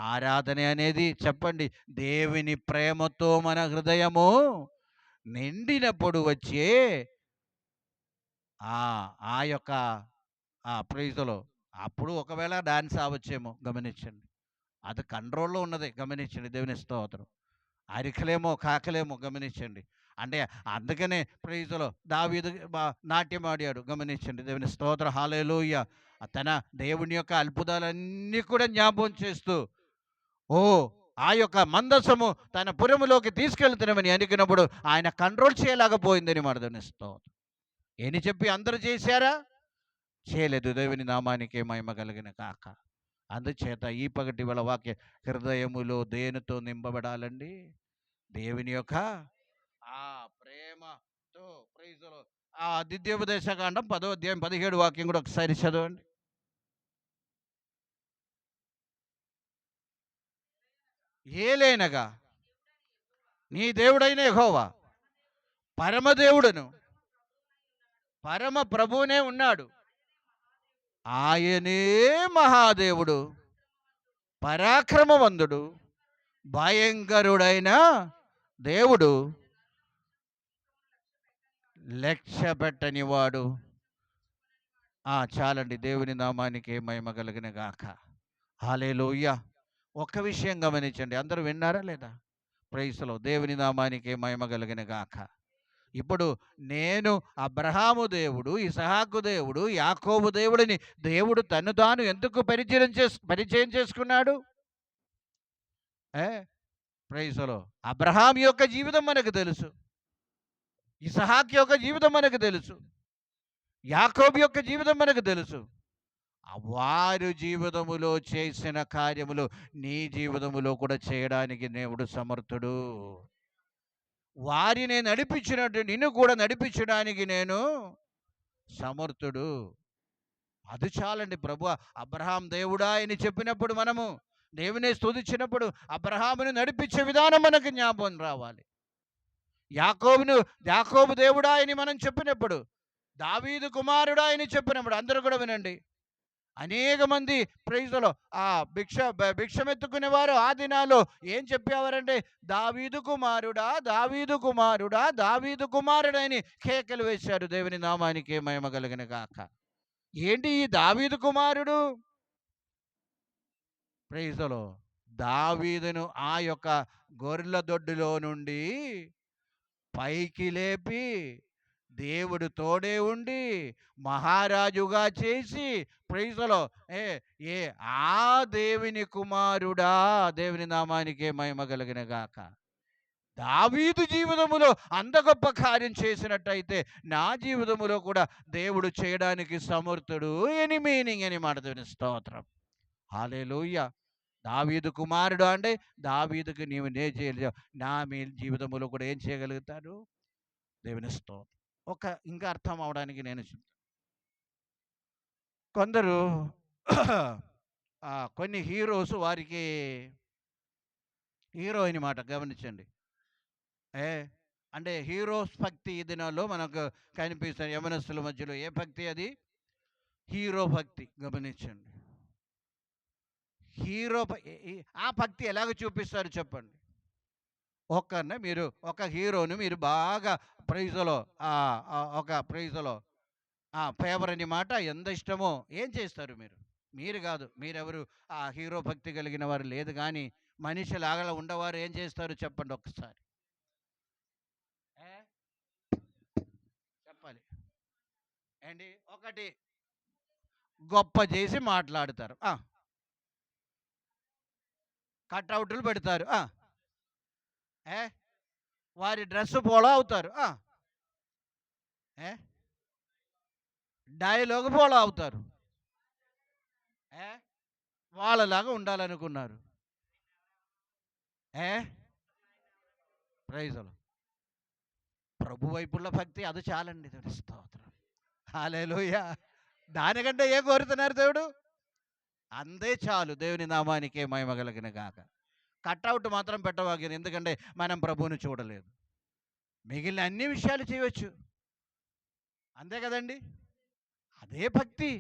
ఆరాధన అనేది చెప్పండి, దేవుని ప్రేమతో మన హృదయము నిండినప్పుడు వచ్చే ఆ ఆ యొక్క ప్రైజ్లో అప్పుడు ఒకవేళ డాన్స్ అవ్వచ్చేమో గమనించండి. అది కంట్రోల్‌లో ఉన్నది గమనించండి. దేవుని స్తోత్రం. అరికలేమో, కాకలేమో గమనించండి. అంటే అందుకనే ప్రైజ్‌లో దావీదు నాట్యం ఆడాడు గమనించండి. దేవుని స్తోత్రం. హల్లెలూయా! తన దేవుని యొక్క అద్భుతాలన్నీ కూడా జ్ఞాపకం చేస్తూ ఆ యొక్క మందసము తన పురములోకి తీసుకెళ్తున్నామని అనుకున్నప్పుడు ఆయన కంట్రోల్ చేయలేకపోయిందని మాట దేవుని స్తోత్రం. ఏని చెప్పి అందరూ చేశారా? చేయలేదు. దేవుని నామానికే మహిమ కలిగిన కాక. అందుచేత ఈ పగటి వేళ వాక్య హృదయములో దేనితో నింపబడాలండి? దేవుని యొక్క ఆ ప్రేమతో. ప్రైజ్‌లో ద్వితీయోపదేశకాండం 10వ అధ్యాయం 17 వాక్యం కూడా ఒకసారి చదవండి. ఏలైనగా నీ దేవుడైన యెహోవా పరమదేవుడును, పరమ ప్రభువునే ఉన్నాడు. ఆయనే మహాదేవుడు, పరాక్రమవంతుడు, భయంకరుడైన దేవుడు, లక్ష్య పెట్టనివాడు. చాలండి. దేవుని నామానికి మహిమ కలిగిన గాక. హల్లెలూయా! ఒక్క విషయం గమనించండి. అందరూ విన్నారా లేదా? ప్రైజ్‌లో దేవుని నామానికి మహిమ కలిగిన గాక. ఇప్పుడు నేను అబ్రహాము దేవుడు, ఇసహాకు దేవుడు, యాకోబు దేవుడిని దేవుడు తన్ను తాను ఎందుకు పరిచయం చేసుకున్నాడు? ప్రైజ్‌లో అబ్రహాం యొక్క జీవితం మనకు తెలుసు. ఇసహాక్ యొక్క జీవితం మనకు తెలుసు. యాకోబు యొక్క జీవితం మనకు తెలుసు. వారు జీవితములో చేసిన కార్యములు నీ జీవితములో కూడా చేయడానికి దేవుడు సమర్థుడు. వారిని నడిపించినట్టు నిన్ను కూడా నడిపించడానికి నేను సమర్థుడు. అది చాలండి. ప్రభు అబ్రహాం దేవుడా అని చెప్పినప్పుడు మనము దేవుని స్తుతించినప్పుడు అబ్రహామును నడిపించే విధానం మనకు జ్ఞాపకం రావాలి. యాకోబు దేవుడా అని మనం చెప్పినప్పుడు, దావీదు కుమారుడా అని చెప్పినప్పుడు అందరూ కూడా వినండి. అనేక మంది ప్రైజ్‌లో భిక్షమెత్తుకునేవారు ఆ దినాల్లో ఏం చెప్పేవారంటే, దావీదు కుమారుడా, దావీదు కుమారుడా, దావీదు కుమారుడని కేకలు వేశారు. దేవుని నామానికి మహిమ కలుగును గాక. ఏంటి ఈ దావీదు కుమారుడు? ప్రైజ్‌లో దావీదును ఆ యొక్క గొర్రెల దొడ్డిలో నుండి పైకి లేపి దేవుడు తోడే ఉండి మహారాజుగా చేసి ప్రైజ్‌లో ఏ ఆ దేవుని కుమారుడా, దేవుని నామానికే మహిమ కలిగిన గాక. దావీదు జీవితములో అంత గొప్ప కార్యం చేసినట్టయితే నా జీవితములో కూడా దేవుడు చేయడానికి సమర్థుడు అని మీనింగ్ అని మాట. దేవుని స్తోత్రం. హల్లెలూయా! దావీదు కుమారుడు అంటే దావీదుకు నీవు చేయలేవు, మీ జీవితంలో కూడా ఏం చేయగలుగుతాడు? దేవుని స్తోత్రం. ఇంకా అర్థం అవడానికి నేను కొందరు కొన్ని హీరోస్ వారికి హీరోయిన్ మాట గమనించండి. అంటే హీరోస్ భక్తి ఈ దినాల్లో మనకు కనిపిస్తుంది యవనస్తుల మధ్యలో. ఏ భక్తి అది? హీరో భక్తి. గమనించండి. ఆ భక్తి ఎలాగ చూపిస్తారు చెప్పండి. మీరు ఒక హీరోని మీరు బాగా ప్రైజ్‌లో ఒక ప్రైజ్‌లో ఫేవర్ అని మాట ఎంత ఇష్టమో ఏం చేస్తారు మీరు? మీరు కాదు, మీరెవరు ఆ హీరో భక్తి కలిగిన వారు లేదు కానీ మనిషిలాగా ఉండవారు ఏం చేస్తారు చెప్పండి ఒక్కసారి. చెప్పాలి ఏంటి? ఒకటి గొప్ప చేసి మాట్లాడతారు, కట్అవుట్లు పెడతారు, వారి డ్రెస్సు ఫాలో అవుతారు, డైలాగ్ ఫాలో అవుతారు, వాళ్ళలాగా ఉండాలనుకున్నారు. ప్రైజ్‌లో ప్రభు వైపుള്ള భక్తి అది చాలండి. దేవుని స్తోత్రం. హల్లెలూయా! దానికంటే ఏం కోరుతున్నారు దేవుడు? అందే చాలు. దేవుని నామానికే మహిమ కలిగిన గాక. కట్అవుట్ మాత్రం పెట్టవాగిన, ఎందుకంటే మనం ప్రభువుని చూడలేదు. మిగిలిన అన్ని విషయాలు చేయవచ్చు, అంతే కదండి. అదే భక్తి.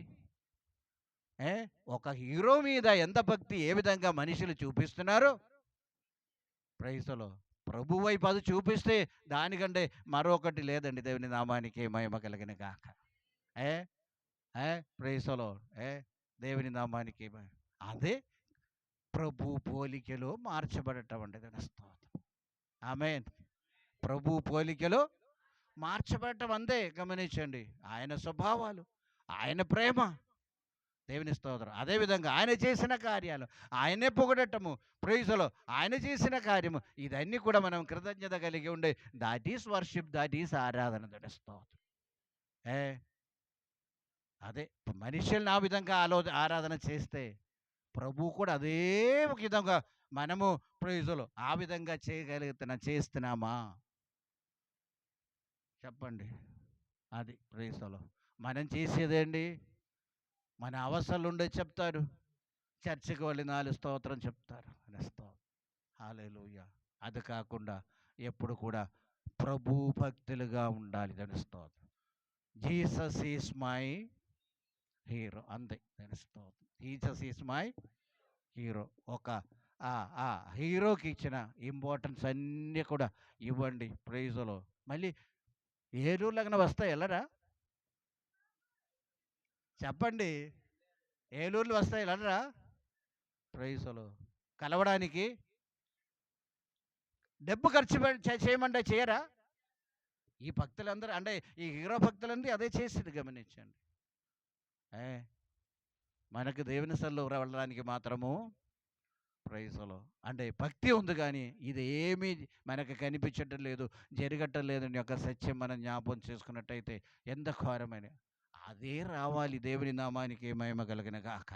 ఏ ఒక హీరో మీద ఎంత భక్తి ఏ విధంగా మనుషులు చూపిస్తున్నారో ప్రైజ్లో ప్రభు వైపు అది చూపిస్తే దానికంటే మరొకటి లేదండి. దేవుని నామానికి మహిమ కలిగిన గాక. ఏ ఏ ప్రైజ్లో ఏ దేవుని నామానికి అదే ప్రభు పోలికలో మార్చబడటం అండి. దాని స్తోత్రం. ఆమేన్. ప్రభు పోలికలో మార్చబడటం అంతే. గమనించండి, ఆయన స్వభావాలు, ఆయన ప్రేమ, దేవుని స్తోత్రం. అదేవిధంగా ఆయన చేసిన కార్యాలు, ఆయనే పొగడటము, ప్రైజ్లో ఆయన చేసిన కార్యము, ఇదన్నీ కూడా మనం కృతజ్ఞత కలిగి ఉండే that is worship, that is ఆరాధన. దేవుని స్తోత్రం. ఏ అదే మనుషుల్ని ఆ విధంగా ఆరాధన చేస్తే ప్రభు కూడా అదే ఒక విధంగా మనము ప్రైజ్లో ఆ విధంగా చేస్తున్నామా చెప్పండి. అది ప్రైజ్లో మనం చేసేదేంటి? మన అవసరాలు ఉండే చెప్తారు, చర్చికి వెళ్ళి 4 స్తోత్రం చెప్తారు. హల్లెలూయా. అది కాకుండా ఎప్పుడు కూడా ప్రభు భక్తులుగా ఉండాలి. దాని స్తోత్రం. జీసస్ ఈస్ మై హీరో, అంతే. దాని స్తోత్రం. Jesus is my hero. ఒక ఆ హీరోకి ఇచ్చిన ఇంపార్టెన్స్ అన్నీ కూడా ఇవ్వండి ప్రైజ్లో. మళ్ళీ ఏలూరులాగా వస్తాయి వెళ్ళరా? చెప్పండి. ఏలూరులో వస్తాయి వెళ్ళరా? ప్రైజ్లో కలవడానికి డబ్బు ఖర్చు చేయమంటే చేయరా? ఈ భక్తులందరూ అంటే ఈ హీరో భక్తులందరూ అదే చేసేది. గమనించండి. ఏ మనకు దేవుని సన్నిధిలో వెళ్ళడానికి మాత్రము ప్రైజ్లో అంటే భక్తి ఉంది, కానీ ఇది ఏమీ మనకు కనిపించటం లేదు, జరగటం లేదు అని యొక్క సత్యం మనం జ్ఞాపకం చేసుకున్నట్టయితే ఎంత ఘోరమైన అదే రావాలి. దేవుని నామానికి మహిమ కలిగిన గాక.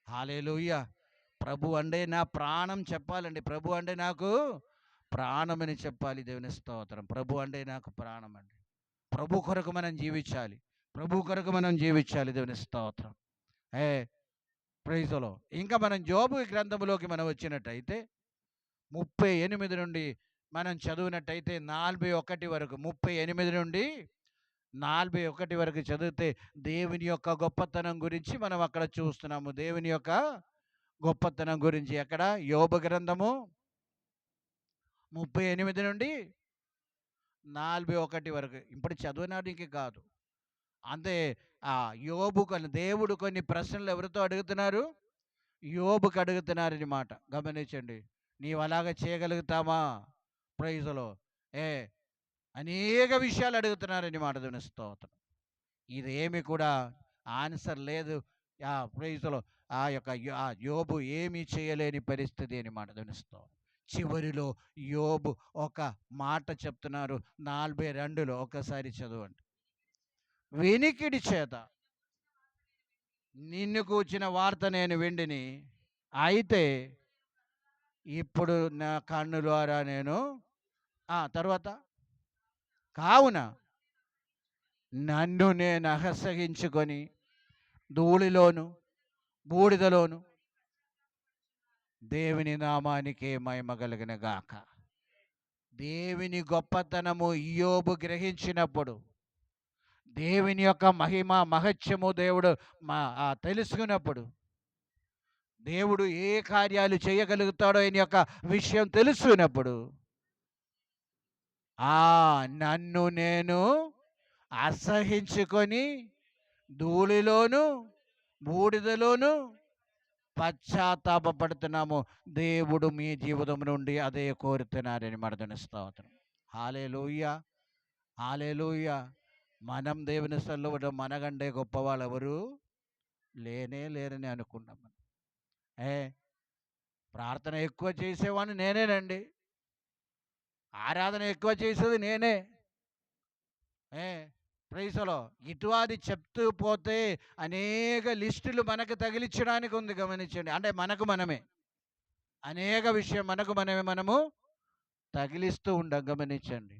హల్లెలూయా. ప్రభు అంటే నా ప్రాణం చెప్పాలండి. ప్రభు అంటే నాకు ప్రాణమని చెప్పాలి. దేవుని స్తోత్రం. ప్రభు అంటే నాకు ప్రాణం అండి. ప్రభు కొరకు మనం జీవించాలి. ప్రభు కొరకు మనం జీవించాలి. దేవుని స్తోత్రం. ఏ ప్రైజ్లో ఇంకా మనం యోబు గ్రంథంలోకి మనం వచ్చినట్టయితే 38 నుండి మనం చదివినట్టయితే 41 వరకు, 38 నుండి 41 వరకు చదివితే దేవుని యొక్క గొప్పతనం గురించి మనం అక్కడ చూస్తున్నాము. దేవుని యొక్క గొప్పతనం గురించి ఎక్కడ? యోబు గ్రంథము 38 నుండి 41 వరకు. ఇప్పుడు చదవడానికి కాదు, అంతే. యోబు దేవుడు కొన్ని ప్రశ్నలు ఎవరితో అడుగుతున్నారు? యోబుకి అడుగుతున్నారని మాట. గమనించండి. నీవు అలాగ చేయగలుగుతామా? ప్రైజ్లో ఏ అనేక విషయాలు అడుగుతున్నారని మాట. దేవుని స్తోత్రం. ఇదేమి కూడా ఆన్సర్ లేదు. ప్రైజ్లో యోబు ఏమీ చేయలేని పరిస్థితి అని మాట. దేవుని స్తోత్రం. చివరిలో యోబు ఒక మాట చెప్తున్నారు 42లో. ఒకసారి చదవండి. వినికిడి చేత నిన్ను కూర్చిన వార్త నేను వింటిని, అయితే ఇప్పుడు నా కన్ను ద్వారా నేను తర్వాత కావున నన్ను నేను అసహ్యించుకొని ధూళిలోను బూడిదలోను దేవుని నామానికి మహిమ కలిగిన గాక. దేవుని గొప్పతనము యోబు గ్రహించినప్పుడు, దేవుని యొక్క మహిమ మహత్యము దేవుడు తెలుసుకున్నప్పుడు, దేవుడు ఏ కార్యాలు చేయగలుగుతాడో ఆయన యొక్క విషయం తెలుసుకున్నప్పుడు నన్ను నేను అసహించుకొని ధూళిలోను బూడిదలోను పశ్చాత్తాపడుతున్నాము. దేవుడు మీ జీవితం నుండి అదే కోరుతున్నారని మన స్తోత్రం. హల్లెలూయా. హల్లెలూయా. మనం దేవుని సన్నిధిలో మనకంటే గొప్పవాళ్ళు ఎవరు లేనే లేరని అనుకున్నాం. ప్రార్థన ఎక్కువ చేసేవాడిని నేనేనండి, ఆరాధన ఎక్కువ చేసేది నేనే. ప్రైజ్లో ఇటువాది చెప్తూ పోతే అనేక లిస్టులు మనకు తగిలించడానికి ఉంది. గమనించండి. అంటే మనకు మనమే అనేక విషయం మనము తగిలిస్తూ ఉండం. గమనించండి.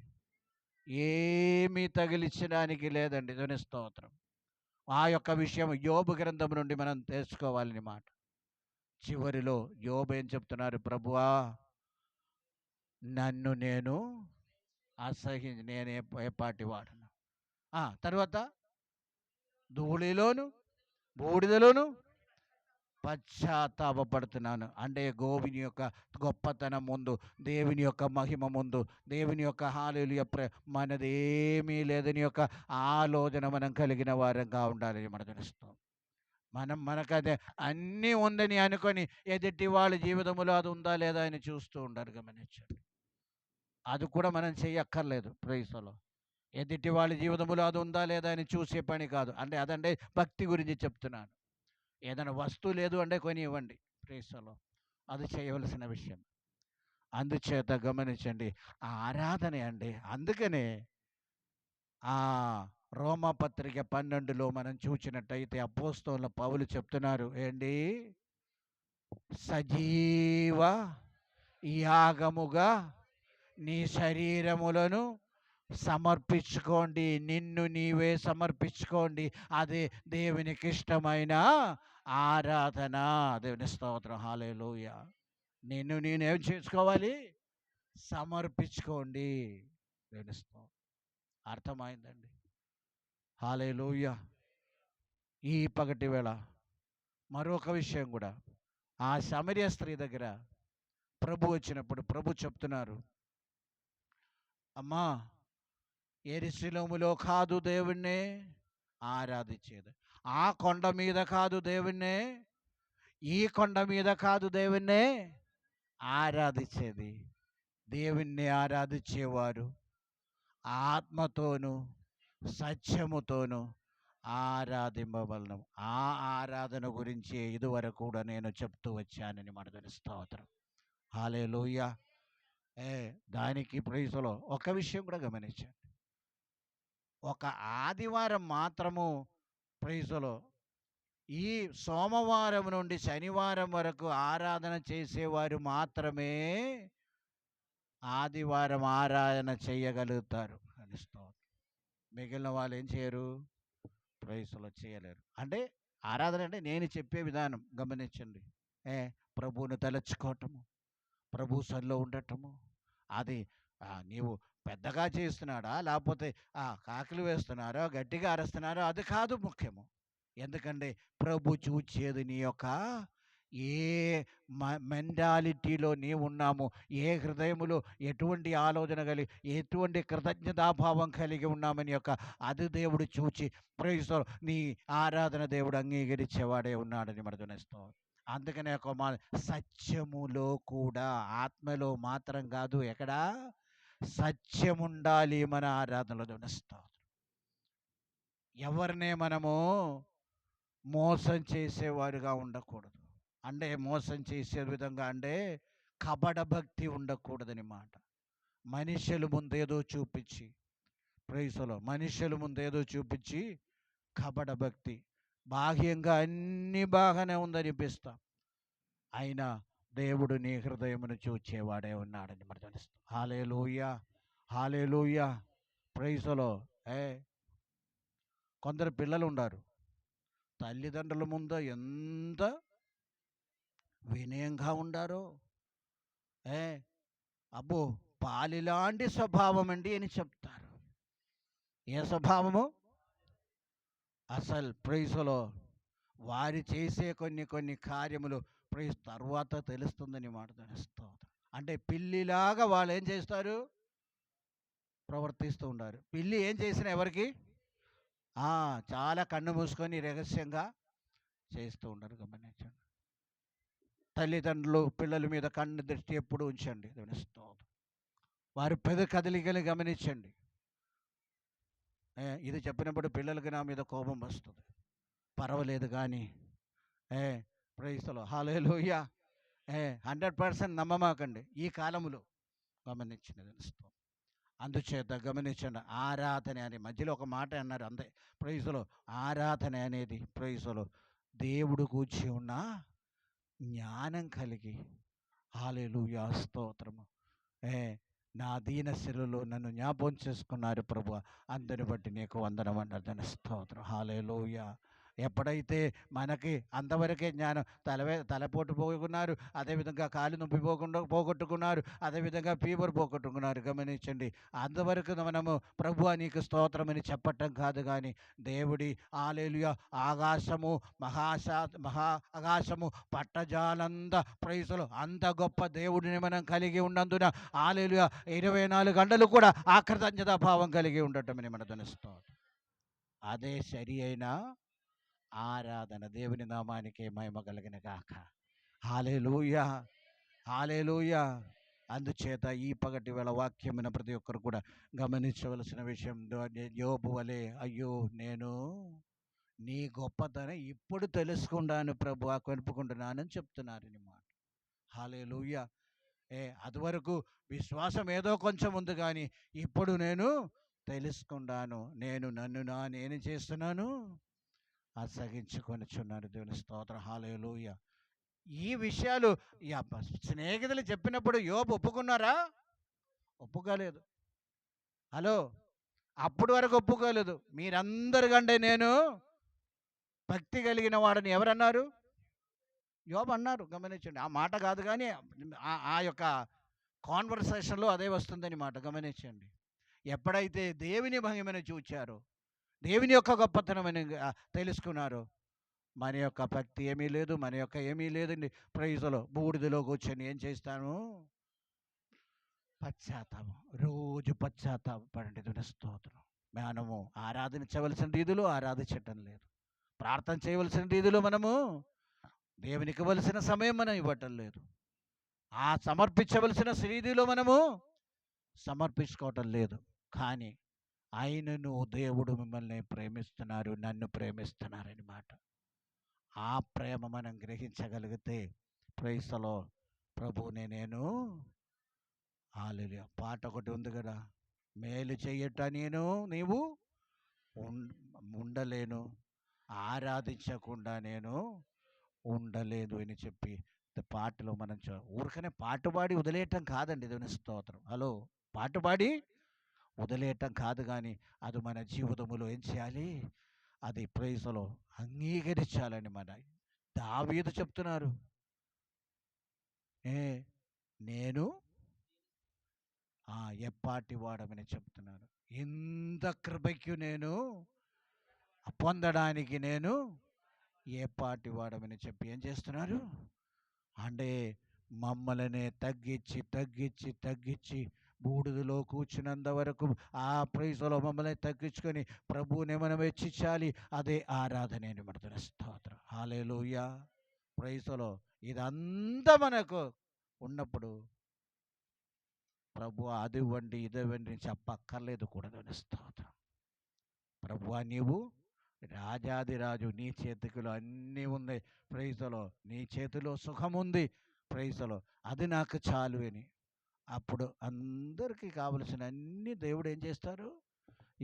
ఏమీ తగిలించడానికి లేదండి. దేవుని స్తోత్రం. ఆ యొక్క విషయం యోబు గ్రంథం నుండి మనం తెలుసుకోవాలని మాట. చివరిలో యోబు ఏం చెప్తున్నారు? ప్రభువా, నన్ను నేను నేనే ఏపాటి వాడను. తర్వాత ధూళిలోను బూడిదలోను పశ్చాత్తాపపడుతున్నాను. అంటే దేవుని యొక్క గొప్పతనం ముందు, దేవుని యొక్క మహిమ ముందు, దేవుని యొక్క హల్లెలూయా మనదేమీ లేదని యొక్క ఆలోచన మనం కలిగిన వారంగా ఉండాలని మనం తెలుస్తాం. మనకదే అన్నీ ఉందని అనుకొని ఎదుటి వాళ్ళ జీవితంలో అది ఉందా లేదా అని చూస్తూ ఉండాలి. గమనించండి. అది కూడా మనం చెయ్యక్కర్లేదు. Praise the Lord. ఎదుటి వాళ్ళ జీవితంలో అది ఉందా లేదా అని చూసే పని కాదు. అంటే అదంటే భక్తి గురించి చెప్తున్నాను. ఏదైనా వస్తువు లేదు అంటే కొనివ్వండి. Praise the lord. అది చేయవలసిన విషయం. అందుచేత గమనించండి, ఆరాధనే అండి. అందుకనే ఆ రోమాపత్రిక 12లో మనం చూసినట్టయితే అపోస్తలుల పౌలు చెప్తున్నారు ఏంటి, సజీవ యాగముగా నీ శరీరములను సమర్పించుకోండి, నిన్ను నీవే సమర్పించుకోండి, అదే దేవునికి ఇష్టమైన ఆరాధన. దేవుని స్తోత్రం. హల్లెలూయా. నిన్ను నేనేం చేసుకోవాలి, సమర్పించుకోండి. దేవుని స్తోత్రం. అర్థమైందండి. హల్లెలూయా. ఈ పగటి వేళ మరొక విషయం కూడా, ఆ సమరయ స్త్రీ దగ్గర ప్రభు వచ్చినప్పుడు ప్రభు చెప్తున్నారు, అమ్మా, యెరూషలేములో కాదు దేవుణ్ణి ఆరాధించేది, ఆ కొండ మీద కాదు దేవుణ్ణి, ఈ కొండ మీద కాదు దేవుణ్ణి ఆరాధించేది. దేవుణ్ణి ఆరాధించేవారు ఆత్మతోను సత్యముతోను ఆరాధింపబలను. ఆ ఆరాధన గురించి ఇదివరకు కూడా నేను చెప్తూ వచ్చానని మన స్తోత్రం. హల్లెలూయా. దానికి ప్రైజ్లో ఒక విషయం కూడా గమనించండి. ఒక ఆదివారం మాత్రము ప్రైజ్లో ఈ సోమవారం నుండి శనివారం వరకు ఆరాధన చేసేవారు మాత్రమే ఆదివారం ఆరాధన చేయగలుగుతారు అని స్తోత్రం. మిగిలిన వాళ్ళు ఏం చేయరు, ప్రైజ్లో చేయలేరు. అంటే ఆరాధన అంటే నేను చెప్పే విధానం గమనించండి. ప్రభువును తలచుకోవటము, ప్రభు సన్నిధిలో ఉండటము, అది నీవు పెద్దగా చేస్తున్నాడా లేకపోతే కాకిలు వేస్తున్నారో గట్టిగా అరుస్తున్నారో అది కాదు ముఖ్యము. ఎందుకంటే ప్రభు చూచేది నీ యొక్క ఏ మెంటాలిటీలో నీవు ఉన్నాము, ఏ హృదయములో ఎటువంటి ఆలోచన కలిగి ఎటువంటి కృతజ్ఞతాభావం కలిగి ఉన్నామని యొక్క అది దేవుడు చూచి ప్రైజ్ నీ ఆరాధన దేవుడు అంగీకరించేవాడే ఉన్నాడని మనం తెలుస్తాం. అందుకనే ఒక సత్యములో కూడా, ఆత్మలో మాత్రం కాదు, ఎక్కడ సత్యముండాలి మన ఆరాధనలో తెలుస్తాం. ఎవరినే మనము మోసం చేసేవారుగా ఉండకూడదు. అంటే మోసం చేసే విధంగా అంటే కపట భక్తి ఉండకూడదని మాట. మనుషుల ముందేదో చూపించి ప్రైజ్లో మనుషుల ముందేదో చూపించి కపట భక్తి, బాహ్యంగా అన్నీ బాగానే ఉందనిపిస్తాం, అయినా దేవుడు నీ హృదయమును చూచేవాడే ఉన్నాడని మనం తెలుస్తాం. హల్లెలూయా. హల్లెలూయా. ప్రైజ్లో కొందరు పిల్లలు ఉన్నారు, తల్లిదండ్రుల ముందు ఎంత వినయంగా ఉండారో, అబ్బో పాలిలాంటి స్వభావం అండి అని చెప్తారు. ఏ స్వభావము? అసలు ప్రైజ్లో వారి చేసే కొన్ని కార్యములు ప్రైజ్ తర్వాత తెలుస్తుందని మాట తెలుస్తాం. అంటే పిల్లిలాగా వాళ్ళు ఏం చేస్తారు, ప్రవర్తిస్తూ ఉంటారు. పిల్లి ఏం చేసినా ఎవరికి చాలా కన్ను మూసుకొని రహస్యంగా చేస్తూ ఉంటారు. గమనించండి. తల్లిదండ్రులు పిల్లల మీద కన్ను దృష్టి ఎప్పుడు ఉంచండి. స్తోత్రం. వారి పెద్ద కదలికలు గమనించండి. ఇది చెప్పినప్పుడు పిల్లలకి నా మీద కోపం వస్తుంది, పర్వాలేదు కానీ ప్రైజ్లో హల్లెలూయా 100% నమ్మమాకండి ఈ కాలంలో. గమనించినది స్తోత్రం. అందుచేత గమనించండి, ఆరాధన అని మధ్యలో ఒక మాట అన్నారు అంతే. ప్రైజ్లో ఆరాధన అనేది ప్రైజ్లో దేవుడు కూర్చి ఉన్న జ్ఞానం కలిగి, హల్లెలూయా స్తోత్రము, నా దీన శిలలో నన్ను జ్ఞాపకం చేసుకున్నారు ప్రభు, అందరిని బట్టి నీకు వందనం అన్నదని స్తోత్రం. హల్లెలూయా. ఎప్పుడైతే మనకి అంతవరకే జ్ఞానం, తలపోటు పోగొట్టుకున్నారు, అదేవిధంగా కాలు నొప్పి పోగొట్టుకున్నారు, అదేవిధంగా ఫీవర్ పోగొట్టుకున్నారు. గమనించండి, అంతవరకు మనము ప్రభువా నీకు స్తోత్రమని చెప్పటం కాదు, కానీ దేవుడి హల్లెలూయా ఆకాశము మహా ఆకాశము పట్టజాలంత ప్రైజులు అంత గొప్ప దేవుడిని మనం కలిగి ఉన్నందున హల్లెలూయా 24 గంటలు కూడా ఆ కృతజ్ఞతా భావం కలిగి ఉండటమని మన స్తోత్రం. అదే సరి అయిన ఆరాధన. దేవుని నామానికి మహిమ కలిగిన గాక. హల్లెలూయా, హల్లెలూయా. అందుచేత ఈ పగటి వేళ వాక్యమైన ప్రతి ఒక్కరు కూడా గమనించవలసిన విషయం, యోబు వలె అయ్యో నేను నీ గొప్పతనం ఇప్పుడు తెలుసుకున్నాను ప్రభు, కనుపుకుంటున్నానని చెప్తున్నారని మాట. హల్లెలూయా. అదివరకు విశ్వాసం ఏదో కొంచెం ఉంది, కానీ ఇప్పుడు నేను తెలుసుకున్నాను, నేను చేస్తున్నాను అసగించుకొనిచున్నాను. దేవుని స్తోత్రం. హల్లెలూయా. ఈ విషయాలు స్నేహితులు చెప్పినప్పుడు యోబు ఒప్పుకున్నారా? ఒప్పుకోలేదు. హలో, అప్పుడు వరకు ఒప్పుకోలేదు. మీరందరికంటే నేను భక్తి కలిగిన వాడని ఎవరన్నారు? యోబు అన్నారు. గమనించండి, ఆ మాట కాదు కానీ ఆ యొక్క కాన్వర్సేషన్లో అదే వస్తుందని మాట. గమనించండి, ఎప్పుడైతే దేవుని మహిమను చూచారో, దేవుని యొక్క గొప్పతనమని తెలుసుకున్నారు, మన యొక్క భక్తి ఏమీ లేదు, మన యొక్క ఏమీ లేదండి. ప్రైజులో బూడిదలో కూర్చొని ఏం చేస్తాను? పశ్చాత్తాపం. రోజు పశ్చాత్తాపడండి. దేవుని స్తోత్రం. మనము ఆరాధించవలసిన రీతిలో ఆరాధించటం లేదు, ప్రార్థన చేయవలసిన రీతిలో మనము దేవునికి ఇవ్వవలసిన సమయం మనం ఇవ్వటం లేదు, ఆ సమర్పించవలసిన రీతిలో మనము సమర్పించుకోవటం లేదు. కానీ ఆయనను దేవుడు మిమ్మల్ని ప్రేమిస్తున్నారు, నన్ను ప్రేమిస్తున్నారని మాట. ఆ ప్రేమ మనం గ్రహించగలిగితే ప్రైస్తలో ప్రభువునే నేను హల్లెలూయా. పాట ఒకటి ఉంది కదా, మేలు చెయ్యట నీవు ఉండలేను, ఆరాధించకుండా నేను ఉండలేదు అని చెప్పి పాటలో మనం ఊరికనే పాట పాడి వదిలేయటం కాదండి. దేవుని స్తోత్రం. హలో, పాట పాడి వదిలేయటం కాదు, కానీ అది మన జీవితంలో ఏం చేయాలి? అది ప్రైజులో అంగీకరించాలని మన దావీదు చెప్తున్నారు. నేను ఎప్పాటి వాడమని చెప్తున్నారు. ఇంత కృపకు నేను పొందడానికి నేను ఏపాటి వాడమని చెప్పి ఏం చేస్తున్నారు అంటే మమ్మల్ని తగ్గించి బూడిదలో కూర్చున్నంత వరకు ఆ ప్రైజులో మమ్మల్ని తగ్గించుకొని ప్రభువుని మనం హెచ్చించాలి. అదే ఆరాధన అని మన స్తోత్రం. హల్లెలూయా. ప్రైజులో ఇదంతా మనకు ఉన్నప్పుడు ప్రభువా అది ఇవ్వండి ఇదివ్వండి చెప్పక్కర్లేదు కూడా. స్తోత్రం. ప్రభువా నీవు రాజాదిరాజు, నీ చేతిలో అన్నీ ఉంది ప్రైజులో, నీ చేతిలో సుఖం ఉంది ప్రైజులో, అది నాకు చాలు అని. అప్పుడు అందరికీ కావలసిన అన్ని దేవుడు ఏం చేస్తారు?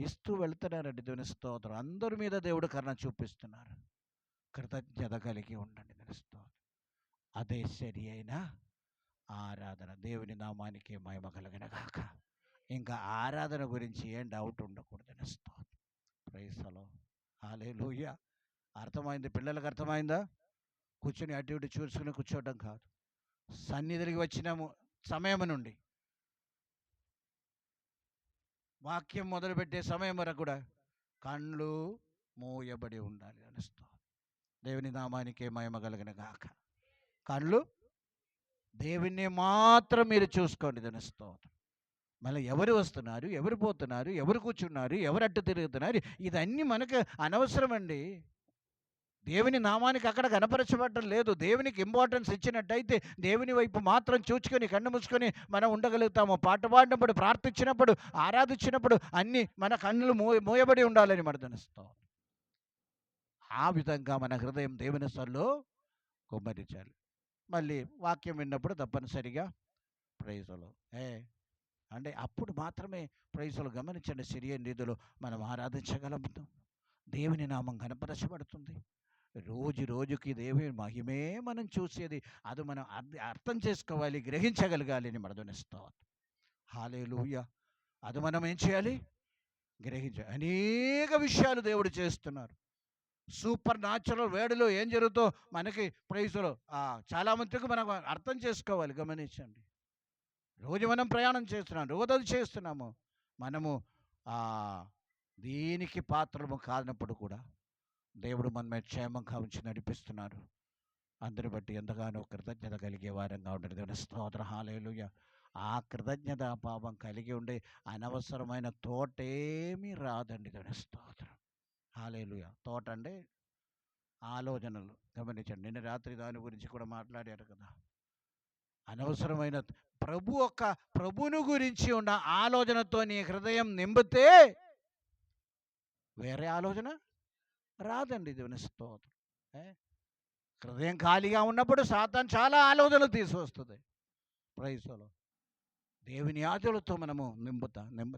ఇస్తూ వెళ్తున్నారండి. దేవుని స్తోత్రం. అందరి మీద దేవుడు కరుణ చూపిస్తున్నారు. కృతజ్ఞత కలిగి ఉండండి. దేవుని స్తోత్రం. అదే సరి అయిన ఆరాధన. దేవుని నామానికి మహిమ కలిగిన గాక. ఇంకా ఆరాధన గురించి ఏం డౌట్ ఉండకూడదు. స్తోత్రం. Praise the Lord. హల్లెలూయా. అర్థమైంది? పిల్లలకు అర్థమైందా? కూర్చొని అటు ఇటు చూసుకుని కూర్చోవడం కాదు. సన్నిధికి వచ్చినాము సమయం నుండి వాక్యం మొదలుపెట్టే సమయం వరకు కూడా కళ్ళు మూయబడి ఉండాలి. అనిస్తాం. దేవుని నామానికి మహిమ కలిగిన గాక. కళ్ళు దేవుణ్ణి మాత్రం మీరు చూసుకోండి. అనిస్తాం. మళ్ళీ ఎవరు వస్తున్నారు, ఎవరు పోతున్నారు, ఎవరు కూర్చున్నారు, ఎవరు అట్టు తిరుగుతున్నారు, ఇదన్నీ మనకు అనవసరం అండి. దేవుని నామానికి అక్కడ కనపరచబడటం లేదు. దేవునికి ఇంపార్టెన్స్ ఇచ్చినట్టయితే దేవుని వైపు మాత్రం చూచుకొని కన్ను మూసుకొని మనం ఉండగలుగుతాము. పాట పాడినప్పుడు, ప్రార్థించినప్పుడు, ఆరాధించినప్పుడు అన్నీ మన కన్నులు మూయబడి ఉండాలని మర్దనిస్తాం. ఆ విధంగా మన హృదయం దేవుని సొల్లో కుమ్మరించాలి. మళ్ళీ వాక్యం విన్నప్పుడు తప్పనిసరిగా ప్రైజులు అంటే అప్పుడు మాత్రమే ప్రైజులు గమనించండి. సరియైన రీతిలో మనం ఆరాధించగలుగుతాం. దేవుని నామం కనపరచబడుతుంది. రోజు రోజుకి దేవుని మహిమే మనం చూసేది. అది మనం అర్థం చేసుకోవాలి, గ్రహించగలగాలి అని మర్దనిస్తాం. హల్లెలూయా. అది మనం ఏం చేయాలి? గ్రహించాలి. అనేక విషయాలు దేవుడు చేస్తున్నారు. సూపర్ న్యాచురల్ వేడులో ఏం జరుగుతో మనకి ప్రైజ్లో చాలా మటుకు మనం అర్థం చేసుకోవాలి. గమనించండి, రోజు మనం ప్రయాణం చేస్తున్నాం, రోజు అది చేస్తున్నాము. మనము ఆ దీనికి పాత్రము కానప్పుడు కూడా దేవుడు మన క్షేమంగా ఉంచి నడిపిస్తున్నారు. అందరి బట్టి ఎంతగానో కృతజ్ఞత కలిగే వారంగా ఉంటుంది. దేవుని స్తోత్రం, హల్లెలూయా. ఆ కృతజ్ఞత పాపం కలిగి ఉండే అనవసరమైన తోటేమీ రాదండి. దేవుని స్తోత్రం, హల్లెలూయా. తోట అంటే ఆలోచనలు. గమనించండి, నిన్న రాత్రి దాని గురించి కూడా మాట్లాడారు కదా. అనవసరమైన ప్రభువును గురించి ఉన్న ఆలోచనతో నీ హృదయం నింపితే వేరే ఆలోచన రాదండి. దేవుని స్తోత్రం. హృదయం ఖాళీగా ఉన్నప్పుడు సాతాను చాలా ఆలోచనలు తీసుకొస్తుంది. ప్రైజ్లో దేవుని ఆశలతో మనము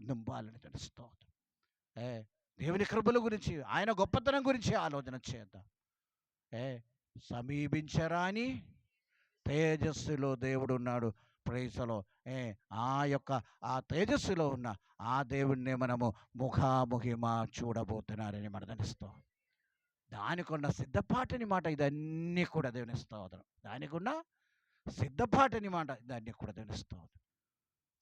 నింపాలని తెలుస్తుంది. దేవుని కృపల గురించి, ఆయన గొప్పతనం గురించి ఆలోచన చేద్దాం. సమీపించరాని తేజస్సులో దేవుడు ఉన్నాడు. ప్రైజ్లో ఆ తేజస్సులో ఉన్న ఆ దేవుణ్ణి మనము ముఖాముఖిమా చూడబోతున్నారని మనం తెలుస్తాం. దానికున్న సిద్ధపాటని మాట ఇదన్నీ కూడా దేవుని స్తోత్రం. దానికున్న సిద్ధపాటని మాట ఇదన్నీ కూడా దేవుని స్తోత్రం.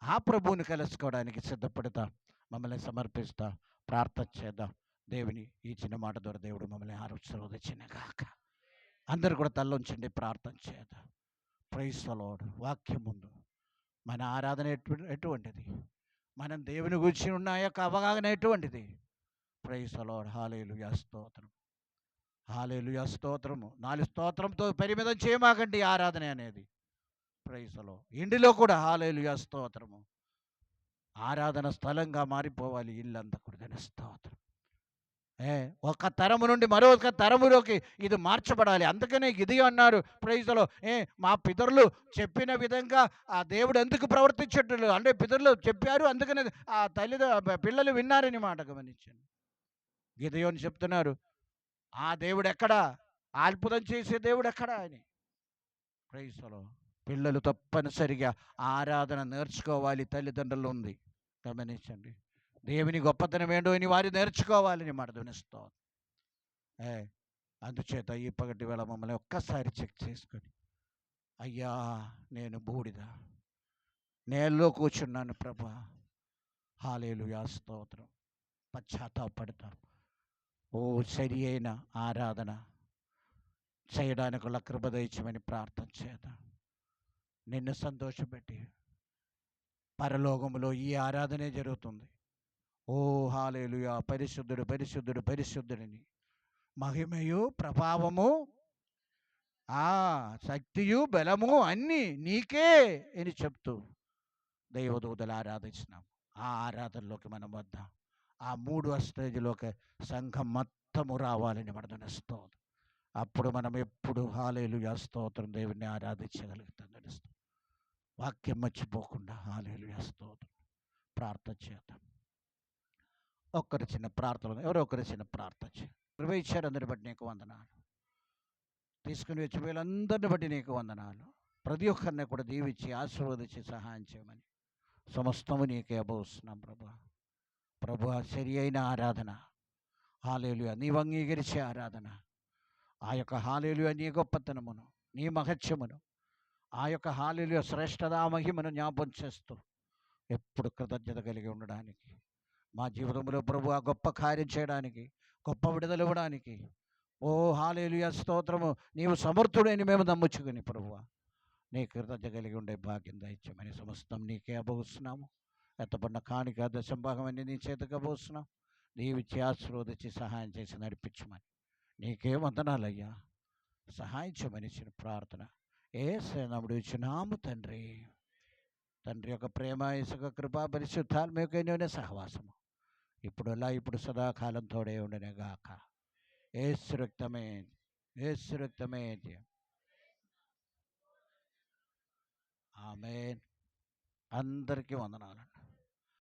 ఆ ప్రభువుని కలుసుకోవడానికి సిద్ధపడతా, మమ్మల్ని సమర్పిస్తా, ప్రార్థన చేద్దాం. దేవుని ఈ చిన్న మాట ద్వారా దేవుడు మమ్మల్ని ఆశీర్వదించిన గాక. అందరు కూడా తల్లోంచండి, ప్రార్థన చేద్దాం. Praise the Lord. వాక్యం ముందు మన ఆరాధన ఎటువంటిది, మనం దేవుని గురించి ఉన్న యొక్క అవగాహన ఎటువంటిది. Praise the Lord. హల్లెలూయా, స్తోత్రం, హల్లెలూయా, స్తోత్రము. 4 స్తోత్రంతో పరిమితం చేయమాకండి ఆరాధన అనేది. Praise the Lord. ఇంటిలో కూడా హల్లెలూయా, స్తోత్రము. ఆరాధన స్థలంగా మారిపోవాలి ఇల్లంతా కూడా. స్తోత్రం. ఒక తరము నుండి మరొక తరములోకి ఇది మార్చబడాలి. అందుకనే గిదియోను అన్నారు ప్రైజ్లో, మా పితరులు చెప్పిన విధంగా ఆ దేవుడు ఎందుకు ప్రవర్తించట్లేదు అంటే, పితరులు చెప్పారు అందుకనే ఆ పిల్లలు విన్నారని మాట. గమనించండి, గిదియోను చెప్తున్నారు, ఆ దేవుడు ఎక్కడా, అద్భుతం చేసే దేవుడు ఎక్కడా అని. ప్రైజ్లో పిల్లలు తప్పనిసరిగా ఆరాధన నేర్చుకోవాలి. తల్లిదండ్రులు ఉంది, గమనించండి. దేవుని గొప్పతనం ఏంటో అని వారు నేర్చుకోవాలని మాట ధ్వనిస్తాం. అందుచేత ఈ పగటి వేళ మమ్మల్ని ఒక్కసారి చెక్ చేసుకొని, అయ్యా నేను బూడిద నేలలో కూర్చున్నాను ప్రభా, హల్లెలూయా, స్తోత్రం. పశ్చాత్తాపడతాం. సరి అయిన ఆరాధన చేయడానికి కృప దయచేయమని ప్రార్థన చేద్దాం. నిన్ను సంతోషపెట్టి పరలోకములో ఈ ఆరాధనే జరుగుతుంది. హల్లెలూయా, పరిశుద్ధుడు పరిశుద్ధుడు పరిశుద్ధుడని మహిమయు ప్రభావము శక్తియు బలము అన్నీ నీకే అని చెప్తూ దైవదూతలు ఆరాధించినాం. ఆ ఆరాధనలోకి మనం వద్దాం. ఆ 3వ స్టేజ్లోకి సంఘం మొత్తము రావాలని మనం తెలుస్తాం. అప్పుడు మనం ఎప్పుడు హల్లెలూయా, స్తోత్రం దేవుని ఆరాధించగలుగుతాం. తెలుస్తాం. వాక్యం మర్చిపోకుండా హల్లెలూయా, స్తోత్రం. ప్రార్థన చేద్దాం. ఒక్కరి చిన్న ప్రార్థన, ఎవరో ఒకరి చిన్న ప్రార్థన చేయాలి. నిర్వహించారు అందరిని బట్టి నీకు వందనాలు. తీసుకుని వచ్చి వీళ్ళందరిని బట్టి నీకు వందనాలు. ప్రతి ఒక్కరిని కూడా దీవించి ఆశీర్వదించి సహాయం చేయమని సమస్తము నీకే అభవిస్తున్నాం ప్రభు. సరి అయిన ఆరాధన, హల్లెలూయా, నీవు అంగీకరించే ఆరాధన, ఆ యొక్క హల్లెలూయా నీ గొప్పతనమును, నీ మహత్యమును, ఆ యొక్క హల్లెలూయా శ్రేష్టత మహిమను జ్ఞాపకం చేస్తూ ఎప్పుడు కృతజ్ఞత కలిగి ఉండడానికి, మా జీవితంలో ప్రభు ఆ గొప్ప కార్యం చేయడానికి, గొప్ప విడుదల ఇవ్వడానికి హల్లెలూయా, స్తోత్రము, నీవు సమర్థుడని మేము నమ్ముచుకుని ప్రభువ నీ కృతజ్ఞత కలిగి ఉండే భాగ్యం దయచేయమని సమస్తం నీకే అభవిస్తున్నాము. ఎత్తబడిన కానుక దశంభాగం అన్ని నీ చేతికి అభవిస్తున్నాం. నీవిచ్చి ఆశీర్వదించి సహాయం చేసి నడిపించమని నీకే వందనాలయ్యా. సహాయం చేయమని ఇచ్చిన ప్రార్థన యేసు నామములో ఇచ్చినాము తండ్రి. తండ్రి యొక్క ప్రేమ, యేసు కృప, పరిశుద్ధాత్మకమైన సహవాసము ఇప్పుడు సదాకాలం తోడే ఉండనే గాక. యేసు రక్తమే, యేసు రక్తమే. ఆమేన్. అందరికీ వందనాలు.